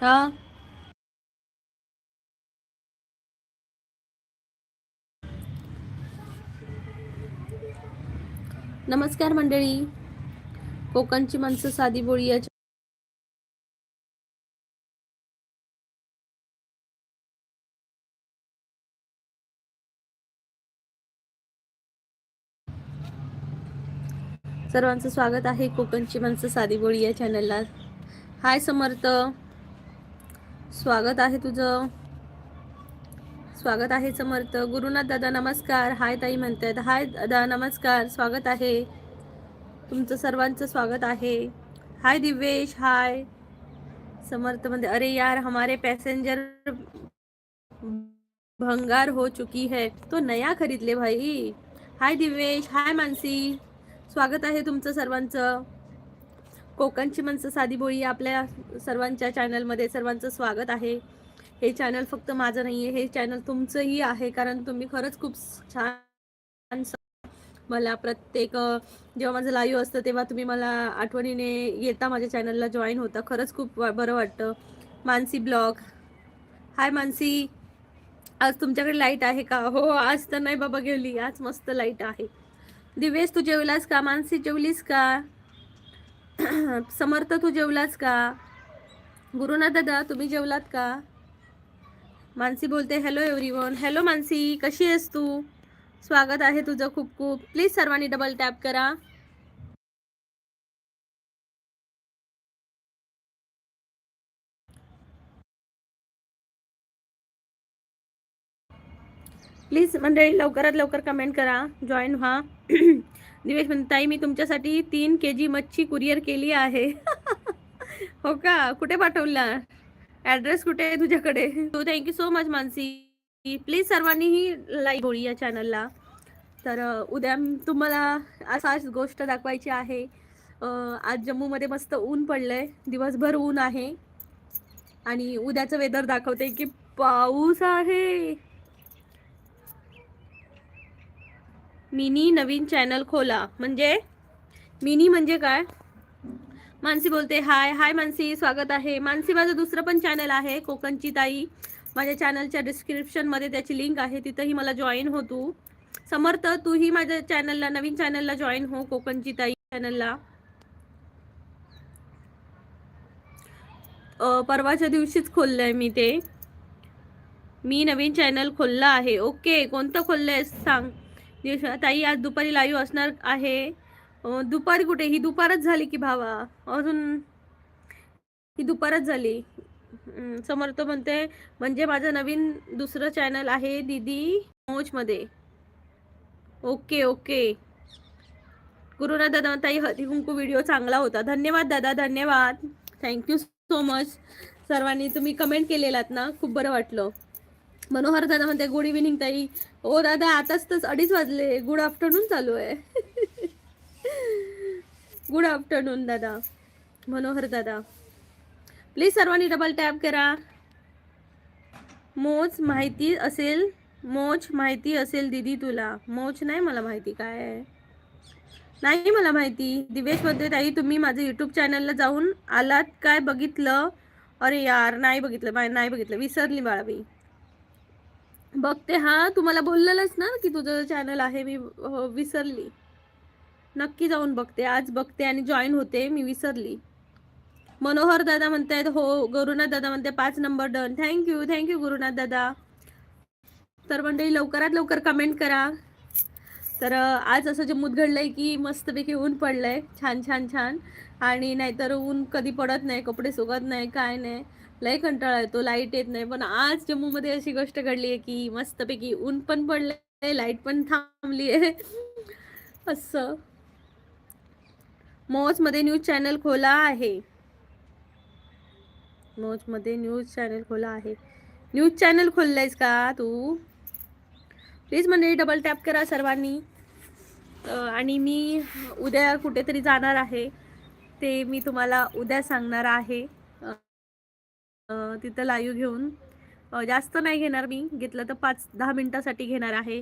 हा. नमस्कार मंडळी, कोकणची माणसं साधी बोळी या सर्वांचं स्वागत आहे कोकणची माणसं साधी बोळी या चॅनलला. हाय समर्थ, स्वागत आहे तुझं. स्वागत आहे समर्थ. गुरुनाथ दादा नमस्कार. हाय ताई म्हणतात. हाय दादा नमस्कार, स्वागत आहे तुमचं, सर्वांचं स्वागत आहे. हाय दिवेश. हाय समर्थ मध्ये. अरे यार हमारे पैसेंजर भंगार हो चुकी है तो नया खरीद ले भाई. हाय दिवेश. हाय मानसी, स्वागत आहे तुमचं सर्वांचं. कोकणची माणसं साधी बोळी आपल्या सर्वांच्या चॅनलमध्ये सर्वांचं स्वागत आहे. हे चॅनल फक्त माझं नाहीये, हे चॅनल तुमचंही आहे, कारण तुम्ही खरंच खूप छान मला प्रत्येक जेव्हा माझं लाईव्ह असतं तेव्हा तुम्ही मला आठवणीने येता, माझ्या चॅनलला जॉईन होता. खरंच खूप बरं वाटतं. मानसी ब्लॉग. हाय मानसी, आज तुमच्याकडे लाईट आहे का? हो, आज तर नाही बाबा गेली, आज मस्त लाईट आहे. दिवेश तू जेवलास का? मानसी जेवलीस का? समर्थ तू जेवलास का? गुरुनाथ दादा तुम्ही जेवलात का? मानसी बोलते हॅलो एव्हरीवन. हॅलो मानसी, कशी आहेस तू? स्वागत आहे तुझं खूप खूप. प्लीज सर्वांनी डबल टॅप करा. प्लीज मंडळी लवकरात लवकर कमेंट करा, जॉईन व्हा. दिवेश म्हणताई मी तुमच्यासाठी 3 kg मच्छी कुरिअर केली आहे. हो का? कुठे पाठवला? ॲड्रेस कुठे आहे तुझ्याकडे? तो thank you so much Mansi. Please सर्वांनीही लाईक होळी या चॅनलला. तर उद्या तुम्हाला असाच गोष्ट दाखवायची आहे. आज जम्मूमध्ये मस्त ऊन पडलंय, दिवसभर ऊन आहे आणि उद्याचं वेदर दाखवते की पाऊस आहे. मिनी नवीन चॅनल खोला म्हणजे मिनी म्हणजे काय? मानसी बोलते हाय. हाय मानसी, स्वागत आहे. मानसी माझं दुसरं पण चॅनल आहे कोकणची ताई. माझ्या चॅनलच्या डिस्क्रिप्शनमध्ये त्याची लिंक आहे, तिथंही मला जॉईन हो तू. समर्थ तूही माझ्या चॅनलला, नवीन चॅनलला जॉईन हो, कोकणची ताई चॅनलला. परवाच्या दिवशीच खोललंय मी ते. मी नवीन चॅनल खोलला आहे. ओके, कोणतं खोललंय सांग. ताई आज दुपारी लाईव्ह असणार आहे. दुपारी कुठे? ही दुपारच झाली की भावा, अजून ही दुपारच झाली. समर्थ म्हणते म्हणजे माझं नवीन दुसरं चॅनल आहे दीदी मोजमध्ये. Okay okay. गुरुनाथ दादा ताई हळदी कुंकू व्हिडिओ चांगला होता. धन्यवाद दादा, धन्यवाद. Thank you so much. सर्वांनी तुम्ही कमेंट केलेलात ना, खूप बरं वाटलं. मनोहर दादा म्हणते गुड इव्हिनिंग ताई. ओ दादा आताच तर 2:30 वाजले. गुड आफ्टरनून चालू आहे. गुड आफ्टरनून दादा. मनोहर दादा प्लीज सर्वांनी डबल टॅप करा. मोज माहिती असेल, मोज माहिती असेल दीदी तुला? मोज नाही मला माहिती काय आहे, नाही मला माहिती. दिवेश मध्ये ताई तुम्ही माझं यूट्यूब चॅनलला जाऊन आलात काय? बघितलं? अरे यार नाही बघितलं, नाही बघितलं, विसरली बाळाबाई. बघते हा, तुम्हाला बोललेलंच ना की तुझं चॅनल आहे. मी विसरली. नक्की जाऊन बघते, आज बघते आणि जॉईन होते. मी विसरली. मनोहर दादा म्हणतायत हो. गुरुनाथ दादा म्हणते 5 number done. Thank you thank you Gurunath दादा. तर मंडळी लवकरात लवकर कमेंट करा. तर आज असं जम्मूत घडलंय की मस्तपैकी ऊन पडलंय, छान छान छान. आणि नाहीतर ऊन कधी पडत नाही, कपडे सुकत नाही, काय नाही, लय कंटाळा येतो, लाईट येत नाही. पण आज जम्मूमध्ये अशी गोष्ट घडली आहे की मस्तपैकी ऊन पण पडलंय, लाईट पण थांबली आहे. असं मौजमध्ये न्यूज चॅनल खोला आहे. मौजमध्ये न्यूज चॅनल खोला आहे. न्यूज चॅनल खोललायस का तू? प्लीज मंडळी डबल टॅप करा सर्वांनी. आणि मी उद्या कुठेतरी जाणार आहे, ते मी तुम्हाला उद्या सांगणार आहे. तिथं लाईव्ह घेऊन जास्त नाही घेणार, मी घेतलं तर 5-10 मिनिटासाठी घेणार आहे.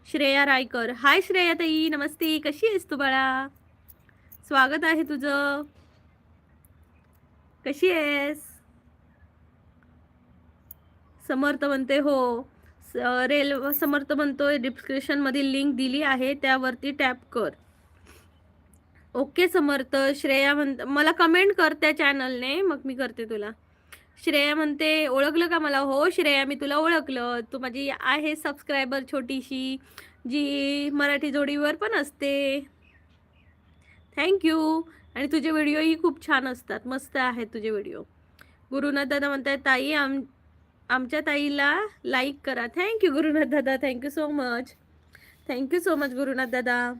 श्रेया रायकर. हाय श्रेया ताई, नमस्ते. कशी आहेस तू बाळा? स्वागत आहे तुझं. कशी आहेस? समर्थ म्हणते हो. रेल समर्थ म्हणतोय डिस्क्रिप्शन मध्ये लिंक दिली आहे, त्यावरती टॅप कर. ओके समर्थ. श्रेया मला कमेंट कर त्या चॅनलने, मग मी करते तुला. श्रेया म्हणते ओळखलं का मला? हो श्रेया, मी तुला ओळखलं. तू माझी आहे सबस्क्रायबर छोटीशी, जी मराठी जोडीवर पण असते. थँक्यू. आणि तुझे व्हिडिओही खूप छान असतात, मस्त आहेत तुझे व्हिडिओ. गुरुनाथ दादा म्हणताय ताई आमच्या ताईला लाईक करा. थँक्यू गुरुनाथ दादा, thank you so much. Thank you so much Gurunath दादा,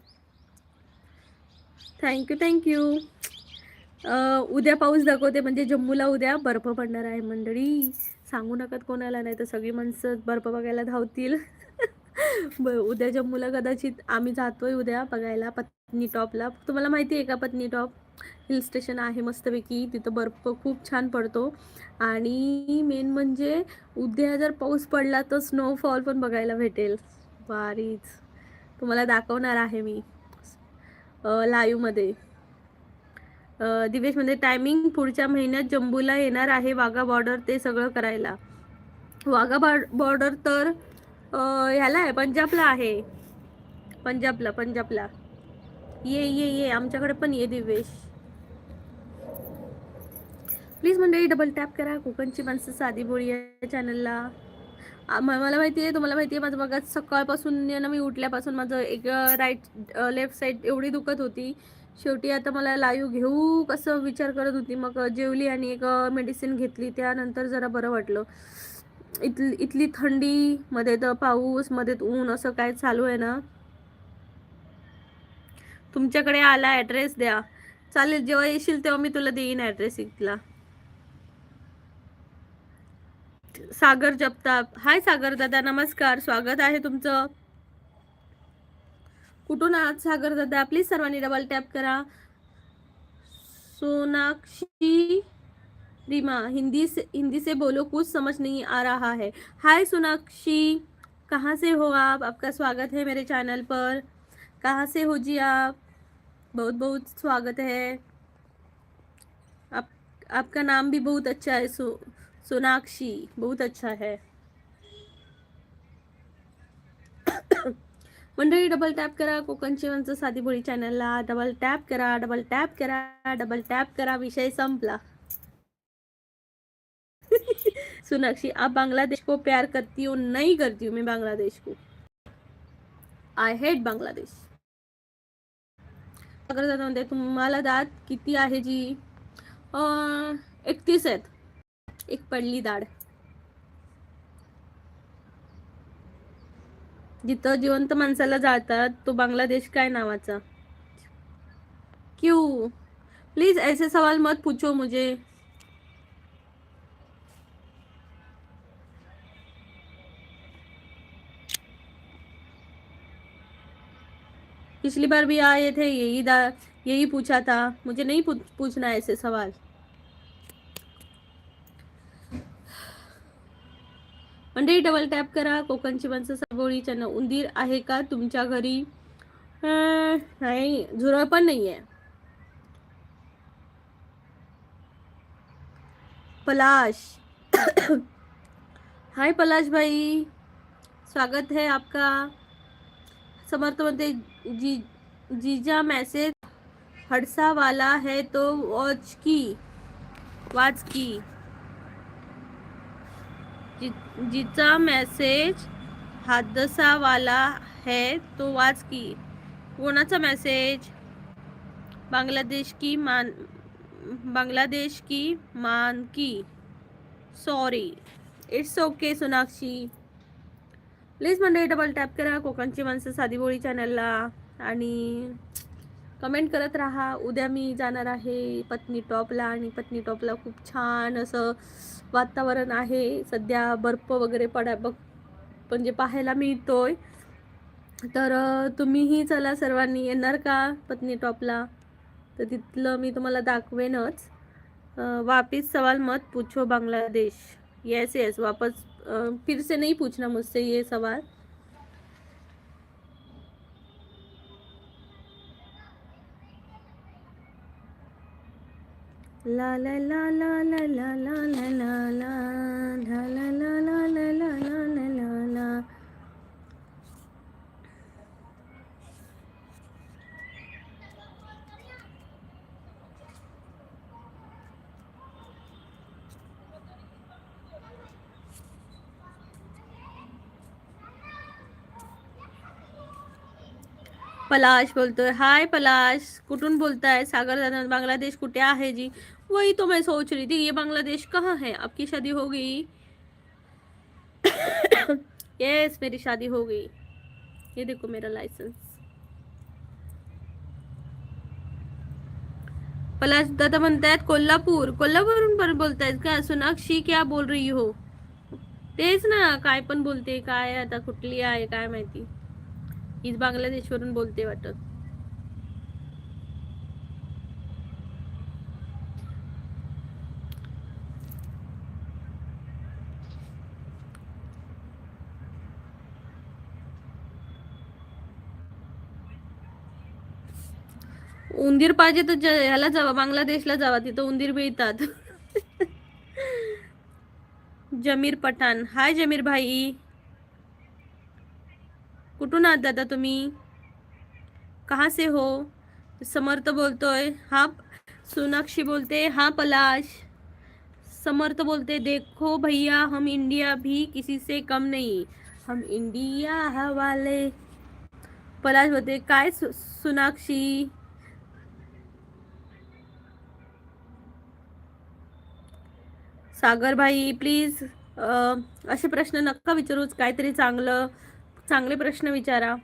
थँक्यू थँक्यू. उद्या पाऊस दाखवते, म्हणजे जम्मूला उद्या बर्फ पडणार आहे मंडळी. सांगू नका कोणाला, नाही तर सगळी माणसं बर्फ बघायला धावतील. उद्या जम्मूला कदाचित आम्ही जातोय उद्या बघायला पत्नी टॉपला. तुम्हाला माहिती आहे का पत्नी टॉप हिल स्टेशन आहे मस्तपैकी, तिथं बर्फ खूप छान पडतो. आणि मेन म्हणजे उद्या जर पाऊस पडला तर स्नोफॉल पण बघायला भेटेल. भारीच, तुम्हाला दाखवणार आहे मी लाईव्ह मध्ये. दिवेश म्हणजे टायमिंग पुढच्या महिन्यात जम्बूला येणार आहे वाघा बॉर्डर ते सगळं करायला. वाघा बॉर्डर तर ह्याला आहे, पंजाबला आहे. पंजाबला ये आमच्याकडे पण ये दिवेश. प्लीज मंडळी डबल टॅप करा कोकणची माणसं साधी बोळी या चॅनलला. मला माहिती आहे, तुम्हाला माहिती आहे, माझं बघा सकाळपासून ना, मी उठल्यापासून माझं एक लेफ्ट साईड एवढी दुखत होती. शेवटी आता मला लाईव्ह घेऊ कसं विचार करत होती, मग जेवली आणि एक मेडिसिन घेतली, त्यानंतर जरा बरं वाटलं. इथली थंडी, मध्ये तर पाऊस, मध्ये ऊन, असं काय चालू आहे ना. तुमच्याकडे आला ॲड्रेस द्या. चालेल, जेव्हा येशील तेव्हा मी तुला देईन ॲड्रेस इथला. सागर जगताप, हाय सागर दादा, नमस्कार, स्वागत आहे तुमचं. कुठून आहात सागर दादा? प्लीज सर्वांनी डबल टॅप करा. सोनाक्षी रीमा, हिंदी से बोलो, कुछ समझ नहीं आ रहा है. हाय सोनाक्षी, कहाँ से हो आप? आपका स्वागत है मेरे चैनल पर. कहाँ से हो जी आप? बहुत बहुत स्वागत है. आपका नाम भी बहुत अच्छा है, सोनाक्षी, बहुत अच्छा है. मंडळी डबल टॅप करा कोकणची माणसं साधी बोळी चॅनलला. डबल टॅप करा, डबल टॅप करा, डबल टॅप करा. विषय संपला. सोनाक्षी, आप बांग्लादेश को प्यार करती हो? नहीं करती हूँ मैं बांग्लादेश को. I hate Bangladesh. सागर दादा म्हणते तुम्हाला दात किती आहे जी? 31 आहेत. एक पडली दाढ. जिथं जिवंत माणसाला जातात तो बांग्लादेश काय नावाचा? क्यों? प्लीज ऐसे सवाल मत पूछो मुझे. पिछली बार भी आए थे, यही पूछा था. मुझे नहीं पूछना ऐसे सवाल. मंडळी डबल टॅप करा कोकणची माणसं साबोळी चॅनल. उंदीर आहे का तुमच्या घरी? नाही, झुरळ पण नाहीये. पलाश, हाय पलाश भाई, स्वागत है आपका. समर्थ म्हणते जीजा मैसेज हडसा वाला है तो वाच की. जिचा मैसेज हादसा वाला है तो वाच की. कोणाचा मैसेज? बांग्लादेश की मान की. Sorry, it's okay Sonakshi. Please मंडळी डबल टॅप करा कोकणची माणसं साधी बोळी चॅनलला आणि कमेंट करत राहा. उद्या मी जाणार आहे पत्नी टॉपला, आणि पत्नी टॉपला खूप छान असं वातावरण आहे सध्या. बर्फ वगैरे म्हणजे पाहायला मिळतोय. तर तुम्हीही चला, सर्वांनी येणार का पत्नी टॉपला? तर तिथलं मी तुम्हाला दाखवेनच. वापिस सवाल मत पूछो बांग्लादेश. यस वापस फिर से नहीं पूछना मुझसे ये सवाल. ला ला ला ला ला ला ला ला ला ला ला ला ला ला पलाश बोलतोय हाय पलाश, कुठून बोलताय? सागर दादा बांग्लादेश कुठे आहे जी? वही तो मैं सोच रही थी, ये बांग्लादेश कहाँ है? आपकी शादी हो गई? यस मेरी शादी हो गई, ये देखो मेरा लाइसेंस। पलाश दादा म्हणतायत कोल्हापूर, कोल्हापूरहून पण बोलतायत का? सोनाक्षी क्या बोल रही हो? तेच ना, काय पण बोलते, काय आता कुठली आहे काय माहिती, हीच बांगलादेशवरून बोलते वाटत. उंदीर पाहिजे तर ह्याला जावा, बांगलादेशला जावा, तिथं उंदीर मिळतात. जमीर पठाण हाय जमीर भाई, कुठून आहात दादा तुम्ही? कहाँ से हो? समर्थ बोलतोय हा, सोनाक्षी बोलते हाँ पलाश, समर्थ बोलते देखो भैया हम इंडिया भी किसी से कम नहीं, हम इंडिया वाले. पलाश बोलते काय सोनाक्षी. सागर भाई प्लीज असे प्रश्न नका विचारूच, काहीतरी चांगले प्रश्न विचारा.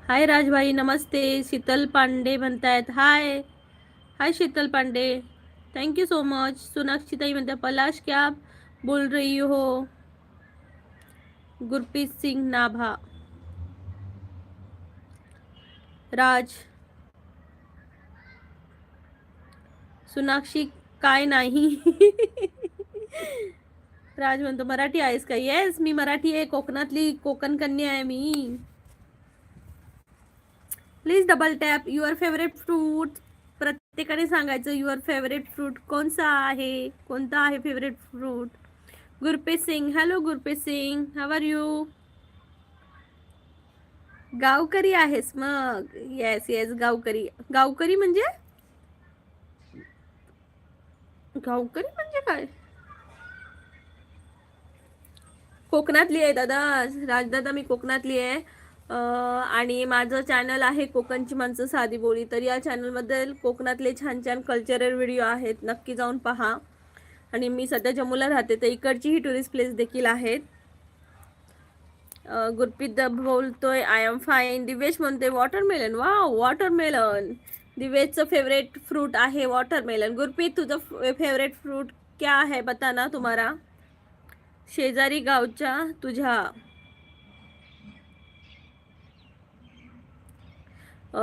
हाय राजभाई नमस्ते. शीतल पांडे म्हणतायत hi. Hi Sheetal Pande, thank you so much. Sonakshi ताई म्हणते पलाश क्या बोल रही हो? गुरप्रीत सिंग नाभा. राज सोनाक्षी काय नाही. राज म्हणतो मराठी आहेस का? येस मी मराठी आहे, कोकणातली कोकण कन्या आहे मी. Please double tap. Your favourite fruit, प्रत्येकाने सांगायचं युअर फेवरेट फ्रूट कोणता आहे, कोणता आहे favourite fruit. Gurpreet Singh, hello Gurpreet Singh, how are you? गावकरी आहेस मग? येस येस गावकरी. गावकरी म्हणजे गावकरी म्हणजे काय? कोकणातली आहे दादा, राजदादा मी कोकणातली आहे. आणि माझं चॅनल आहे कोकणची माणसं साधी बोली. तर या चॅनलमध्ये कोकणातले छान छान कल्चरल व्हिडिओ आहेत, नक्की जाऊन पहा. आणि मी सध्या जम्मूला राहते, तर इकडची ही टुरिस्ट प्लेस देखील आहेत. गुरप्रीत बोलतोय आय एम फाईन. दिवेश म्हणते वॉटरमेलन. वा वॉटरमेलन, दिवेशचं फेवरेट फ्रूट आहे वॉटरमेलन. गुरप्रीत तुझं फेवरेट फ्रूट क्या है बता ना तुम्हारा? शेजारी गावच्या तुझ्या.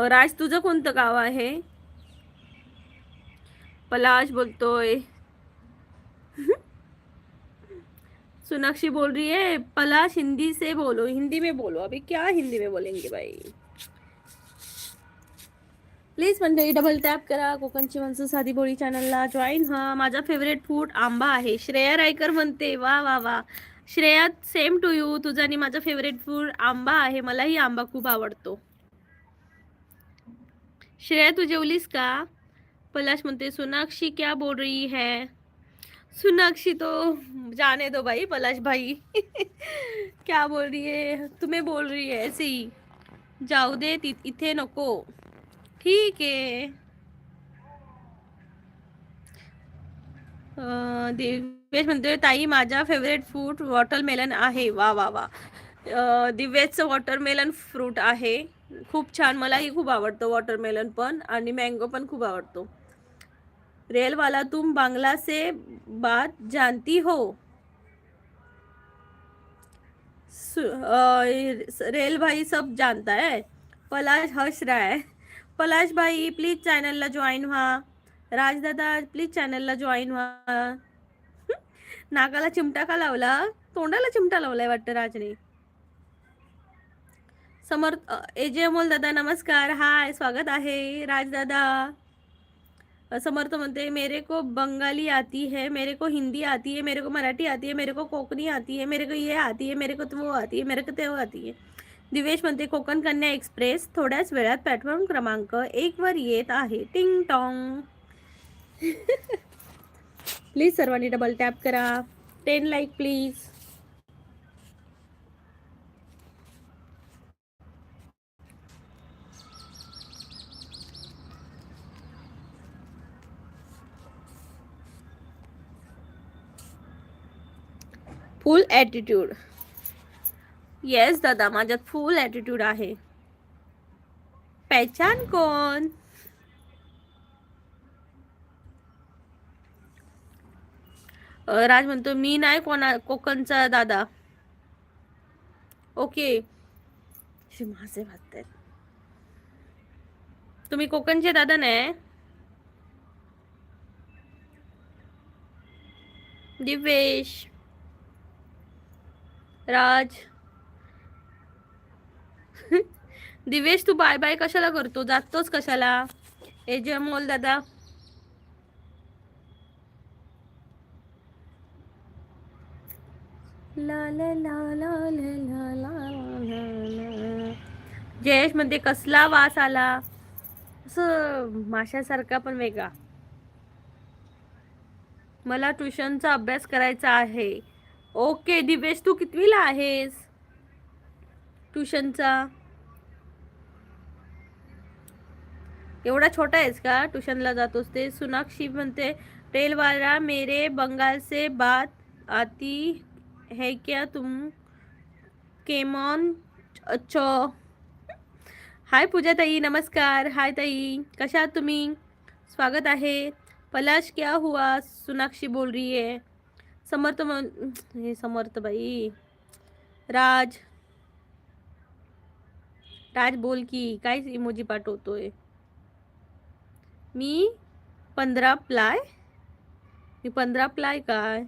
राज तुझं कोणतं गाव आहे? पलाश बोलतोय सोनाक्षी बोल रही है पलाश हिंदी से बोलो, हिंदी में बोलो. अभी क्या हिंदी में बोलेंगे भाई. प्लीज मंडळी डबल टॅप करा, कोकणची माणसं साधी बोली चॅनलला जॉईन हा. माझा फेवरेट फूड आंबा आहे. श्रेया रायकर म्हणते वा वा वा. Shreya same to you. तुझा आणि माझा फेवरेट फूड आंबा आहे, मलाही आंबा खूप आवडतो. श्रेया तू जेवलीस का? पलाश म्हणते सोनाक्षी क्या बोल रही है? सोनाक्षी तो जाने दो भाई पलाश भाई. क्या बोल रही है? तुम्हें बोल रही है ऐसे ही. जाऊ दे इथे नको. ठीक आहे. दिवेश म्हणतोय ताई माझा फेवरेट फ्रूट वॉटरमेलन आहे. वा वा वा. दिवेशचं वॉटरमेलन फ्रूट आहे, खूप छान. मलाही खूप आवडतं वॉटरमेलन पण, आणि मँगो पण खूप आवडतो. रेल वाला तुम बांग्ला से बात जानती हो? रेल भाई सब जानता है. पलाश हंस रहा है. पलाश भाई प्लीज चॅनलला जॉईन व्हा. राजदादा प्लीज चॅनलला जॉईन व्हा. नाकाला चिमटा का लावला? तोंडाला चिमटा लावलाय वाटतं राजने. समर्थ एजे अमोल दादा नमस्कार, हाय स्वागत आहे राजदादा. समर्थ म्हणते मेरे को बंगाली आती है, मेरे को हिंदी आती है, मेरे को मराठी आती है, मेरे को कोकणी आती है, मेरे को ये आती है, मेरे को तो वो आती है, मेरे को ते वो आती है. दिवेश म्हणते कोकण कन्या एक्सप्रेस थोड्याच वेळात प्लॅटफॉर्म क्रमांक 1 वर येत आहे. टिंग टॉंग. प्लीज सर्वांनी डबल टॅप करा. 10 like please. Full attitude. Yes दादा, माझ्यात फुल ॲटिट्यूड आहे. पहचान कोण? राज म्हणतो मी नाही कोकणचा दादा. ओके, माझे भात. तुम्ही कोकणचे दादा नाही? दिवेश, राज. दिवेश तू बाय बाय कशाला करतो, जातोस कशाला? एजे अमोल दादा, ला ला ला ला ला ला ला. जयेश मध्ये कसला वास आला, असं माशासारखा पण वेगळा. मला ट्युशनचा अभ्यास करायचा आहे. ओके दिवेश, तू कितवीला आहेस ट्युशनचा? एवढा छोटा आहेस का, ट्युशनला जातोस ते? सोनाक्षी म्हणते रेलवाला मेरे बंगाल से बात आती है क्या तुम? केमॉन. अच्छा. हाय पूजा ताई, नमस्कार. हाय ताई, कशा आहात तुम्ही? स्वागत आहे. पलाश क्या हुआ, सोनाक्षी बोल रही है. समर्थ हे समर्थ बाई. राज, राज बोल की, काय इमोजी पाठवतोय? मी 15 प्लाय. मी 15 प्लाय काय?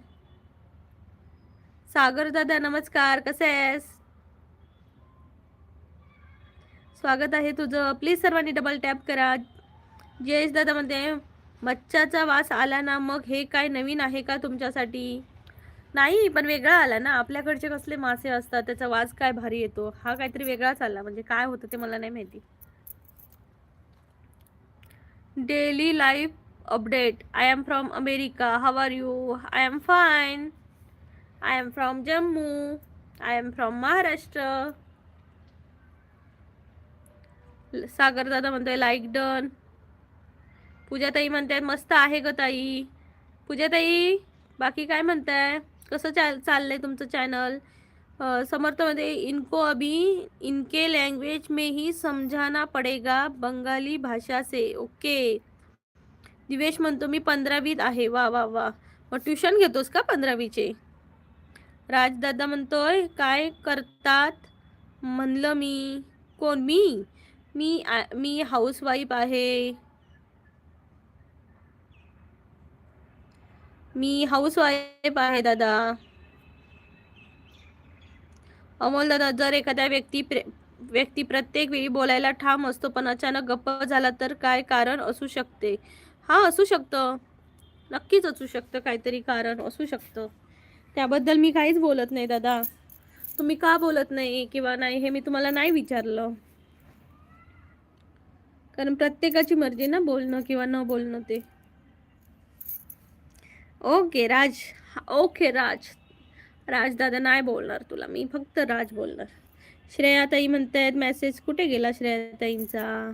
सागर दादा नमस्कार, कसे आहेस? स्वागत आहे तुझं. प्लीज सर्वांनी डबल टॅप करा. जयेश दादा म्हणते मच्छाचा वास आला ना, मग हे काय नवीन आहे का तुमच्यासाठी? नाही, पण वेगळा आला ना. आपल्याकडचे कसले मासे असतात, त्याचा वास काय भारी येतो, हा काहीतरी वेगळाच आला. म्हणजे काय होतं ते मला नाही माहिती. Daily life update. I am from America, how are you? I am fine. I am from Jammu. I am from Maharashtra. Sagar दादा म्हणतोय लाईक डन. पूजा ताई म्हणतायत मस्त आहे ग ताई. पूजा ताई, बाकी काय म्हणताय, कसं चाललंय तुमचं चॅनल? समर्थमध्ये इनको अभी इनके लैंग्वेज में ही समझाना पड़ेगा, बंगाली भाषा से. ओके. दिवेश म्हणतो मी 15वीत आहे. वा वा वा. मग ट्युशन घेतोस का 15वीचे? राजदादा म्हणतोय काय करतात म्हणलं मी. कोण? मी हाऊसवाईफ आहे. मी हाऊसवाईफ आहे दादा. अमोल दादा, जर एखाद्या व्यक्ती प्रत्येक वेळी बोलायला ठाम असतो पण अचानक गप्प झाला तर काय कारण असू शकते? हा, असू शकतं, नक्कीच असू शकतं, काहीतरी कारण असू शकतं. त्याबद्दल मी काहीच बोलत नाही दादा. तुम्ही का बोलत नाही किंवा नाही हे मी तुम्हाला नाही विचारलं, कारण प्रत्येकाची मर्जी ना, बोलणं किंवा न बोलणं ते. ओके राज. ओके राज. राज दादा नाही बोलणार तुला, मी फक्त राज बोलणार. श्रेयाताई म्हणतायत मेसेज कुठे गेला श्रेयाताईंचा?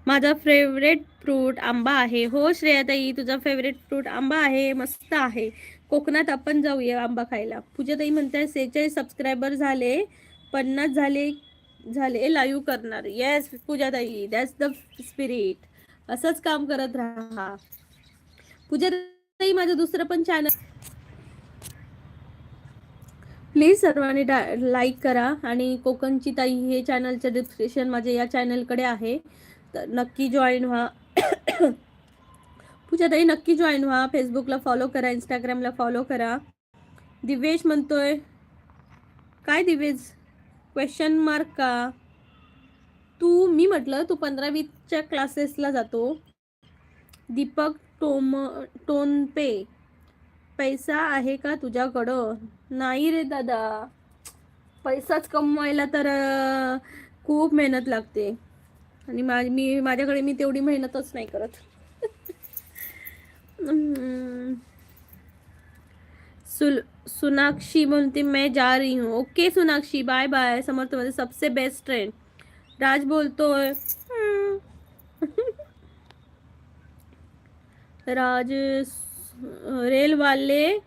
माझा फेवरेट फ्रूट आंबा आहे. हो श्रेयाताई, तुझा फेवरेट फ्रूट आंबा आहे, मस्त आहे. कोकणात आपण जाऊया आंबा खायला. पूजाताई म्हणताय 46 सबस्क्रायबर झाले, 50 झाले लाईव्ह करणार. येस पूजाताई, दॅट्स द स्पिरिट. असंच काम करत राहा. पूजाताई, माझं दुसरं पण चॅनल प्लीज सर्वांनी लाईक करा. आणि कोकणची ताई हे चॅनलचं डिस्क्रिप्शन माझ्या या चॅनलकडे आहे, तर नक्की जॉईन व्हा. पूजाताई नक्की जॉईन व्हा. फेसबुकला फॉलो करा, इंस्टाग्रामला फॉलो करा. दिवेश म्हणतोय काय दिवेश, क्वेश्चन मार्क का? मी म्हटलं तू 15वीच्या क्लासेसला जातो. दीपक टोनपे, पैसा आहे का तुझ्याकडं? नाही रे दादा, पैसाच कमवायला तर खूप मेहनत लागते, आणि माझ्याकडे मी तेवढी मेहनतच नाही करत. सोनाक्षी म्हणते मैं जा रही हूँ. Okay Sonakshi, bye bye. Samarth मध्ये सबसे बेस्ट फ्रेंड. राज बोलतोय राज रेल वाले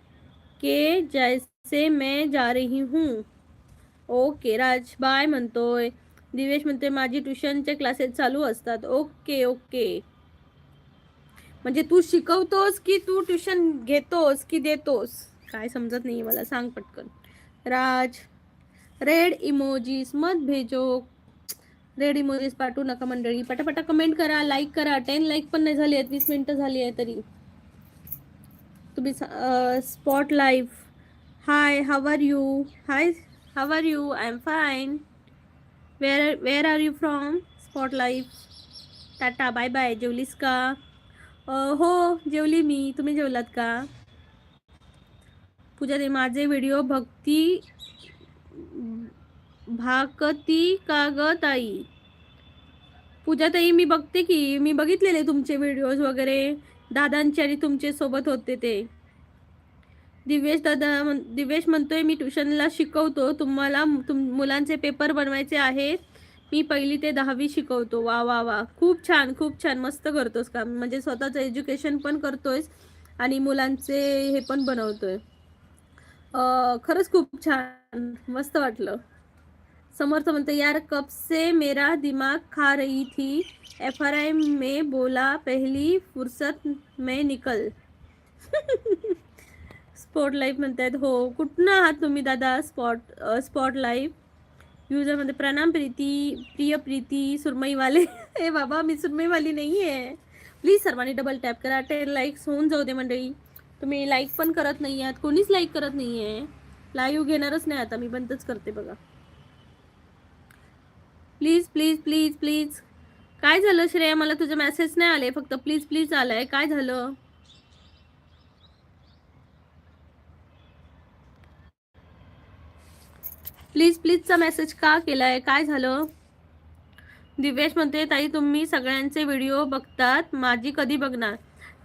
के जैसे मैं जा रही हूँ. ओके. राज बाय म्हणतोय. दिवेश म्हणतोय माझी ट्युशनचे क्लासेस चालू असतात. Okay okay. म्हणजे तू शिकवतोस की तू ट्युशन घेतोस की देतोस? काय समजत नाही मला, सांग पटकन. राज रेड इमोजीस मत भेजो. रेड इमोजीस पाठवू नका मंडळी. पटापटा कमेंट करा, लाईक करा. 10 लाईक पण नाही झाली आहेत, 20 मिनिटं झाली आहे तरी. तुम्ही spot live. Hi, how are you? Hi, how are you? I am fine. Where are you from? Spot live. Tata bye bye. जेवलीस का? हो जेवली मी. तुम्ही जेवलात का? पूजा दे माझे व्हिडिओ भाकती का ग ताई? पूजा ताई मी बघते की, मी बघितलेले तुमचे व्हिडिओज वगैरे, दादांचे आणि तुमचे सोबत होते ते. दिवेश म्हणतोय मी ट्युशनला शिकवतो. तुम्हाला मुलांचे पेपर बनवायचे आहेत. मी 1ली ते 10वी शिकवतो. वा वा वा, खूप छान खूप छान. मस्त करतोस काम. म्हणजे स्वतःचं एज्युकेशन पण करतोयस आणि मुलांचे हे पण बनवतोय. खरंच खूप छान, मस्त वाटलं. समर्थ म्हणते यार कब से मेरा दिमाग खा रही थी. FRI में बोला पहली फुर्सत में निकल. स्पॉट लाईव्ह म्हणतायत. हो, कुठनं आहात तुम्ही दादा? Spot live. युजरमध्ये प्रणाम प्रिय प्रीती सुरमईवाले. ए बाबा, मी सुरमईवाली नाही आहे. प्लीज सर्वांनी डबल टॅप करा. 10 लाईक्स होऊन जाऊ दे मंडळी. तुम्ही लाईक पण करत नाही आहात, कोणीच लाईक करत नाही आहे. लाईव्ह घेणारच नाही आता मी, बंदच करते बघा. Please please please please. काय झालं श्रेया? मला तुझे मेसेज नाही आले, फक्त प्लीज प्लीज आलाय. काय झालं? प्लीज प्लीजचा मेसेज का केलाय? काय झालं? दिवेश म्हणते ताई तुम्ही सगळ्यांचे व्हिडिओ बघतात, माझी कधी बघणार?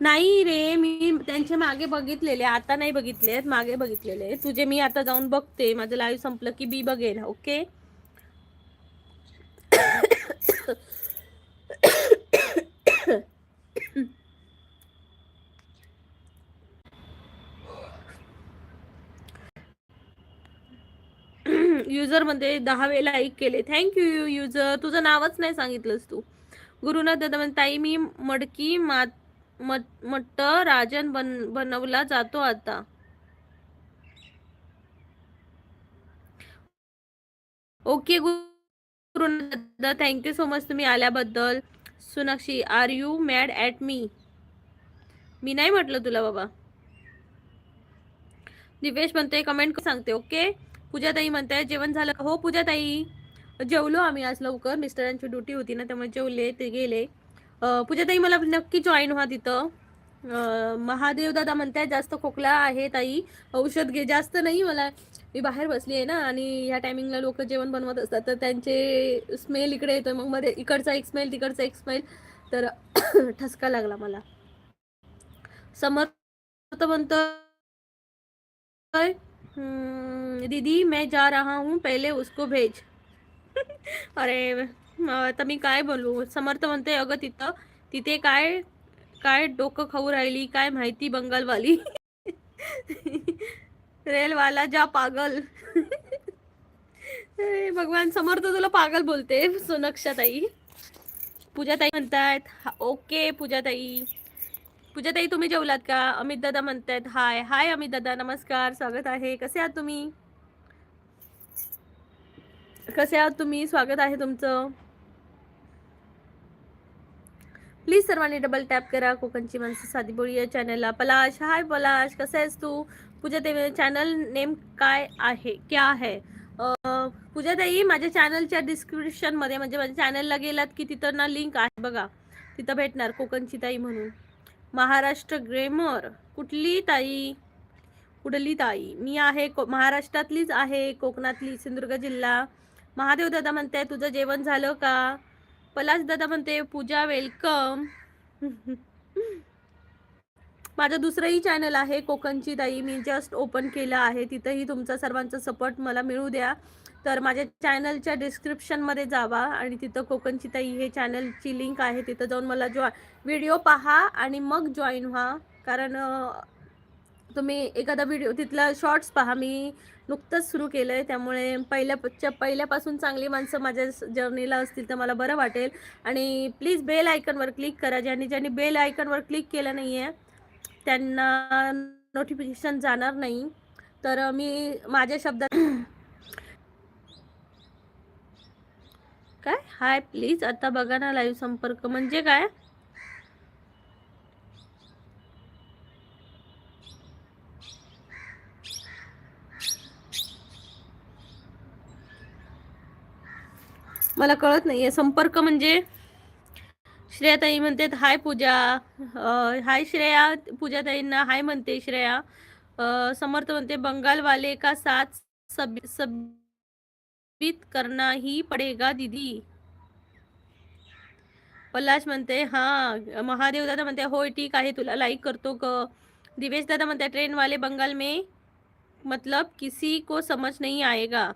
नाही रे, मी त्यांचे मागे बघितलेले, आता नाही बघितले, मागे बघितलेले. तुझे मी आता जाऊन बघते. माझं लाईव्ह संपलं की बी बघेन. ओके. युजर मध्ये 10 लाईक केले. Thank you user. तुझं नावच नाही सांगितलंस तू. गुरुनाथ दादा म्हणते ताई मी मडकी मट्ट राजन बनवला जातो आता. ओके गुरुनाथ दादा, थँक्यू सो मच तुम्ही आल्याबद्दल. Sonakshi are you mad at me? मी नाही म्हटलं तुला बाबा. दिवेश म्हणते कमेंट सांगते. ओके. पूजाताई म्हणते जेवण झालं का? हो पूजाताई, जेवलो आम्ही आज लवकर. मिस्टरांची ड्युटी होती ना, त्यामुळे जेवले, ते गेले. पूजाताई मला नक्की जॉईन व्हा तिथं. महादेव दादा म्हणताय जास्त खोकला आहे ताई, औषध घे. जास्त नाही, मला मी बाहेर बसली आहे ना, आणि ह्या टायमिंगला लोक जेवण बनवत असतात, तर त्यांचे स्मेल इकडे येतोय. मग मध्ये इकडचा एक स्मेल, तिकडचा एक स्मेल, तर ठसका लागला मला. समर्थ म्हणतो दीदी मैं जा रहा हूँ, पहले उसको भेज. अरे तर मी काय बोलू? समर्थ म्हणते अगं तिथे काय काय डोकं खाऊ राहिली काय माहिती बंगालवाली. रेलवाला जा पागल. भगवान, समर्थ तुला पागल बोलते. सोनक्षाताई. पूजाताई म्हणतायत ओके. पूजाताई तुम्ही जेवलात का? अमित दादा म्हणतायत हाय. हाय अमित दादा, नमस्कार, स्वागत आहे. कसे आहात तुम्ही? कसे आहात तुम्ही? स्वागत आहे तुमचं. प्लीज सर्वांनी डबल टॅप करा. कोकणची माणसं साधी बोली या चॅनलला. पलाश, हाय पलाश, कसा आहेस तू? पूजाताई चॅनल नेम काय आहे? क्या आहे? पूजाताई माझ्या चॅनलच्या डिस्क्रिप्शन मध्ये, म्हणजे माझ्या चॅनलला गेलात की तिथं ना लिंक आहे बघा, तिथं भेटणार कोकणची ताई म्हणून. महाराष्ट्र ग्रेमर. कुठली ताई? कुठली ताई? मी आहे महाराष्ट्रातलीच आहे, कोकणातली, सिंधुदुर्ग जिल्हा. महादेव दादा म्हणते तुझं जेवण झालं का? पलाश दादा म्हणते पूजा वेलकम. माझं दुसरंही चॅनल आहे कोकणची ताई, मी जस्ट ओपन केलं आहे. तिथंही तुमचा सर्वांचा सपोर्ट मला मिळू द्या. तर माझ्या चॅनलच्या डिस्क्रिप्शनमध्ये जावा आणि तिथं कोकणची ताई हे चॅनलची लिंक आहे, तिथं जाऊन मला व्हिडिओ पहा आणि मग जॉईन व्हा. कारण तुम्ही एखादा व्हिडिओ तिथला शॉर्ट्स पहा. मी नुकतंच सुरू केलं आहे, त्यामुळे पहिल्यापासून चांगली माणसं माझ्या जर्नीला असतील तर मला बरं वाटेल. आणि प्लीज बेल आयकॉनवर क्लिक करा. ज्यांनी बेल आयकॉनवर क्लिक केलं नाही आहे त्यांना नोटिफिकेशन जाणार नाही. तर मी माझ्या शब्दात काय हाय प्लीज आता बघा ना लाईव्ह संपर्क म्हणजे काय? मला कळत नाहीये संपर्क म्हणजे. श्रेयाताई म्हणते हाय पूजा. हाय श्रेया. पूजाताईंना हाय म्हणते श्रेया. समर्थ म्हणते बंगालवाले का साथ सबीत करना ही पडेगा दीदी. पलाश म्हणते हा. महादेव दादा म्हणते होय ठीक आहे तुला लाईक करतो ग. दिवेश दादा म्हणते ट्रेन वाले बंगाल में मतलब किसी को समझ नहीं आएगा.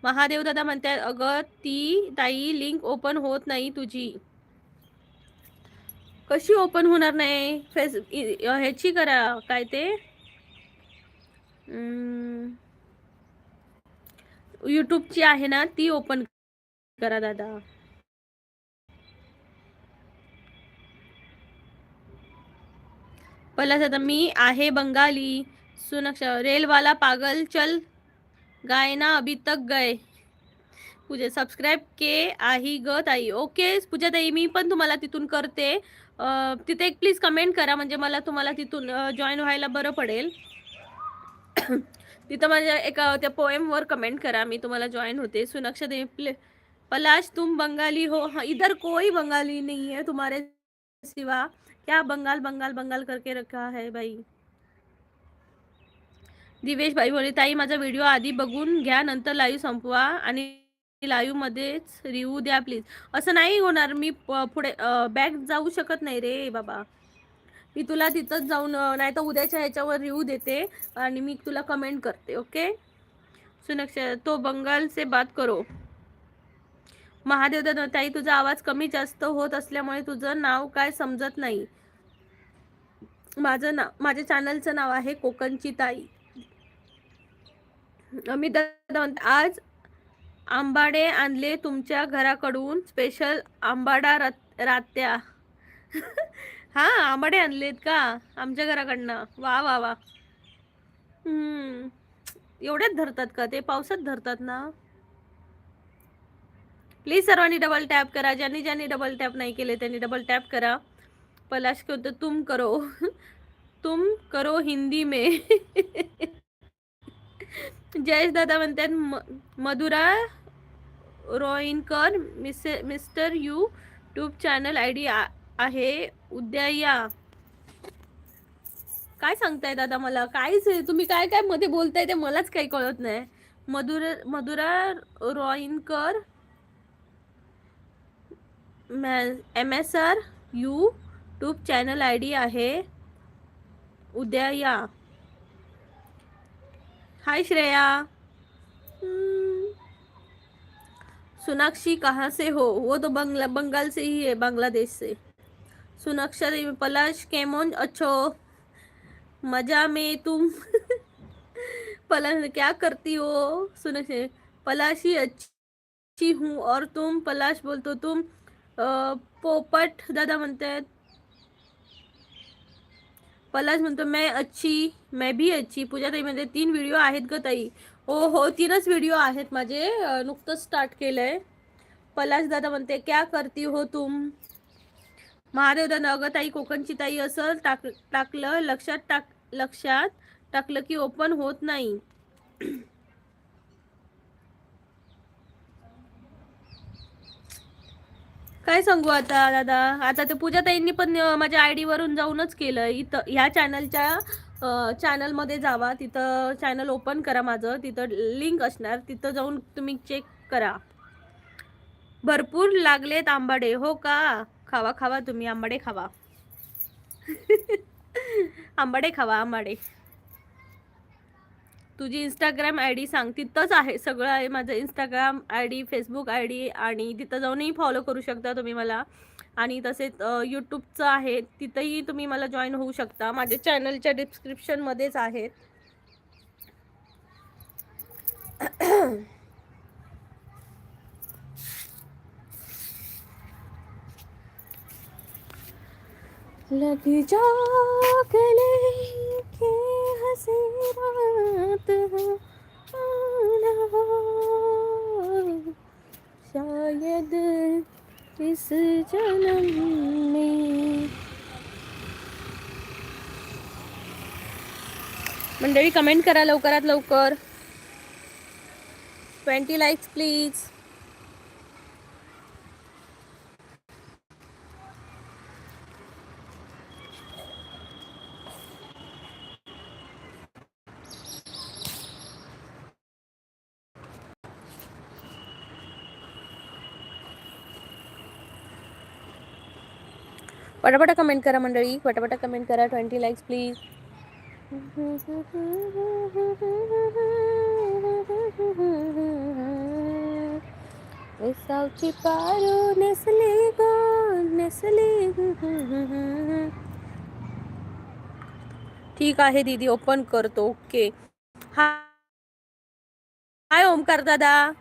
महादेव दादा म्हणते अगं ती ताई लिंक ओपन होत नाही तुझी. कशी ओपन होणार नाही? ह्याची करा काय ते यूट्यूबची आहे ना ती ओपन करा दादा. पहिला दादा मी आहे बंगाली. सुनक्षा रेलवाला पागल चल गाय ना अभी तक गए. पूजा सबस्क्राईब के आहे ग ताई. ओके पूजा ताई मी पण तुम्हाला तिथून करते. तिथे एक प्लीज कमेंट करा म्हणजे मला तुम्हाला तिथून जॉईन व्हायला बरं पडेल. तिथं माझ्या एका त्या पोएमवर कमेंट करा मी तुम्हाला जॉईन होते. सुनक्षा देवी पलाश तुम बंगाली हो? इधर कोई बंगाली नहीं है तुम्हारे सिवा. क्या बंगाल बंगाल बंगाल करके रखा है भाई. दिवेश भाई बोले ताई माझा व्हिडिओ आधी बघून घ्या नंतर लाईव्ह संपवा आणि लाईव्ह मध्येच रिव्ह्यू द्या प्लीज. असं नाही होणार. मी पुढे बॅक जाऊ शकत नाही रे बाबा. मी तुला तिथंच जाऊन नाही तर उद्याच्या ह्याच्यावर रिव्ह्यू देते आणि मी तुला कमेंट करते. ओके सुनक्षा तो बंगाल से बात करो. महादेव दादा ताई तुझा आवाज कमी जास्त होत असल्यामुळे तुझं नाव काय समजत नाही. माझ्या चॅनलचं नाव आहे कोकणची ताई. अमित दादा आज आंबाडे आणले तुमच्या घराकडून स्पेशल आंबाडा रात्या. हा आंबाडे आणलेत का आमच्या घराकडनं? वा वा वा. एवढ्यात धरतात का ते? पावसात धरतात ना. प्लीज सर्वांनी डबल टॅप करा. ज्यांनी डबल टॅप नाही केले त्यांनी डबल टॅप करा. पलाश के होतं तुम करो हिंदी में. जयेश दादा म्हणतात Madhura Roinkar mister YouTube channel ID आहे उद्या या. काय सांगताय दादा मला? काहीच तुम्ही काय काय मध्ये बोलताय ते मलाच काही कळत नाही. Madhura Roinkar MSR YouTube channel ID आहे उद्या या. हाय श्रेया. सोनाक्षी कहाँ से हो? वो तो बंगाल से ही है, बांग्लादेश से. सोनाक्षा देवी पलाश केमोन अच्छो मजा में तुम. पलाश क्या करती हो? सोनाक्षी पलाशी अच्छी हूँ और तुम? पलाश बोलतो तुम. पोपट दादा म्हणतात. पलाश म्हणतो मैं भी अच्छी. पूजा ताई म्हणते 3 व्हिडिओ आहेत ग ताई. हो 3च व्हिडिओ आहेत माझे. नुकतंच स्टार्ट केलंय. पलाश दादा म्हणते क्या करती हो तुम? महादेव दादा अगं ताई कोकणची ताई असं टाकलं लक्षात टाकलं की ओपन होत नाही. काय सांगू आता दादा. आता ते पूजा ताईंनी पण माझ्या आयडी वरून जाऊनच केलं. इथं ह्या चॅनलमध्ये जावा. तिथं चॅनल ओपन करा माझं. तिथं लिंक असणार. तिथं जाऊन तुम्ही चेक करा. भरपूर लागलेत आंबाडे. हो का? खावा तुम्ही आंबाडे खावा. आंबाडे खावा आंबाडे. तुझी इंस्टाग्राम आय डी सांग. तिथंच आहे सगळं, आहे माझं Instagram I D, Facebook I D, आणि तिथं जाऊनही फॉलो करू शकता तुम्ही मला. आणि तसेच यूट्यूबचं आहे, तिथंही तुम्ही मला जॉईन होऊ शकता. माझ्या चॅनलच्या डिस्क्रिप्शनमध्येच आहेत. लग जा गले के हंसी रात हो, आना हो, शायद इस जन्म में. मंडळी कमेंट करा लवकरात लवकर. 20 लाईक्स प्लीज. पटापटा कमेंट करा मंडळी, पटापटा कमेंट करा. 20 लाईक्स प्लीज. सावची पारो नेसली गो नेसली. ठीक आहे दीदी, ओपन करतो. ओके. हाय ओमकार दादा,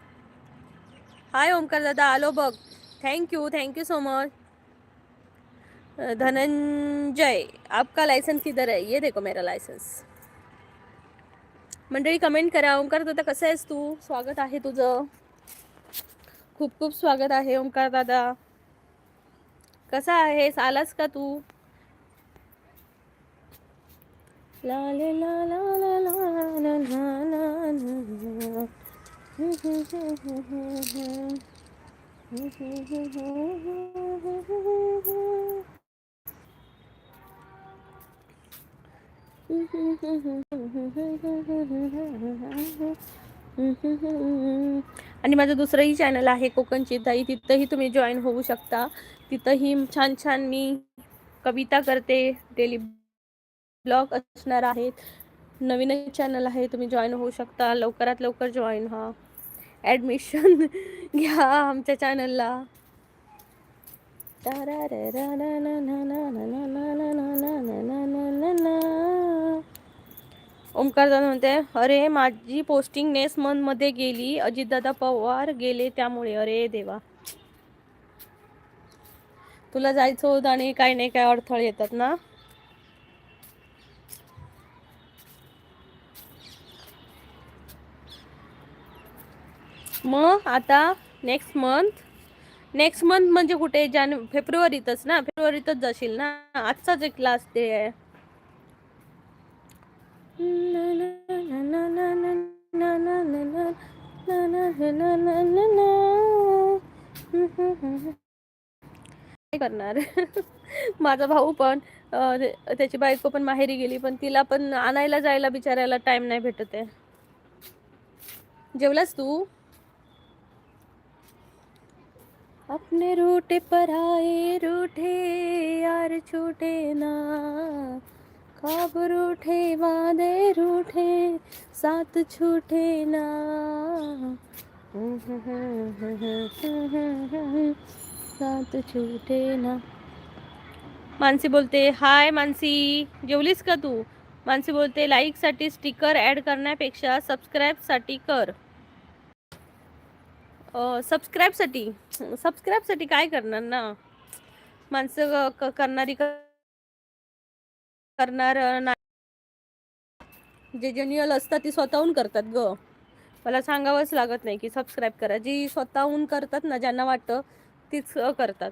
हाय ओमकार दादा, आलो बघ. Thank you so much. धनंजय, आपका लाइसेंस किधर है? ये देखो मेरा लाइसेंस. मंडळी कमेंट करा. ओमकार दादा कसा आहेस तू? स्वागत आहे तुझं, खूप खूप स्वागत आहे ओमकार दादा. कसा आहेस? आलास का तू? ला ला ला ला ला ला ला ला. आणि माझं दुसरंही चॅनल आहे कोकणची ताई, तिथंही तुम्ही जॉईन होऊ शकता. तिथंही छान छान मी कविता करते, डेली ब्लॉग असणार आहेत. नवीन चॅनल आहे, तुम्ही जॉईन होऊ शकता. लवकरात लवकर जॉईन व्हा, ॲडमिशन घ्या आमच्या चॅनलला. ओमकार दादा म्हणते, अरे माझी पोस्टिंग नेक्स्ट मंथ मध्ये गेली, अजितदादा पवार गेले त्यामुळे. अरे देवा, तुला जायचं होतं आणि काही नाही काय अडथळे येतात ना. मग आता नेक्स्ट मंथ म्हणजे कुठे? फेब्रुवारीतच ना, फेब्रुवारीतच जाशील ना. आजचाच एक लास्ट डे आहे. काय करणार. माझा भाऊ पण, त्याची बायको पण माहेरी गेली, पण तिला पण आणायला जायला बिचारायला टाइम नाही भेटत आहे. जेवलास तू? अपने रूठे पर आए रूठे यार छूटे ना, ख्वाब रूठे वादे रूठे साथ छूटे ना. साथ छूटे ना. मानसी बोलते, हाय मानसी, जेवलीस का तू? मानसी बोलते, लाईकसाठी स्टिकर ॲड करण्यापेक्षा सबस्क्राईबसाठी कर. सबस्क्राईबसाठी काय करणार ना माणसं, करणार नाही. जे जेन्युअल असतात ती स्वतःहून करतात ग. मला सांगावंच लागत नाही की सबस्क्राईब करा. जी स्वतःहून करतात ना, ज्यांना वाटतं तीच करतात.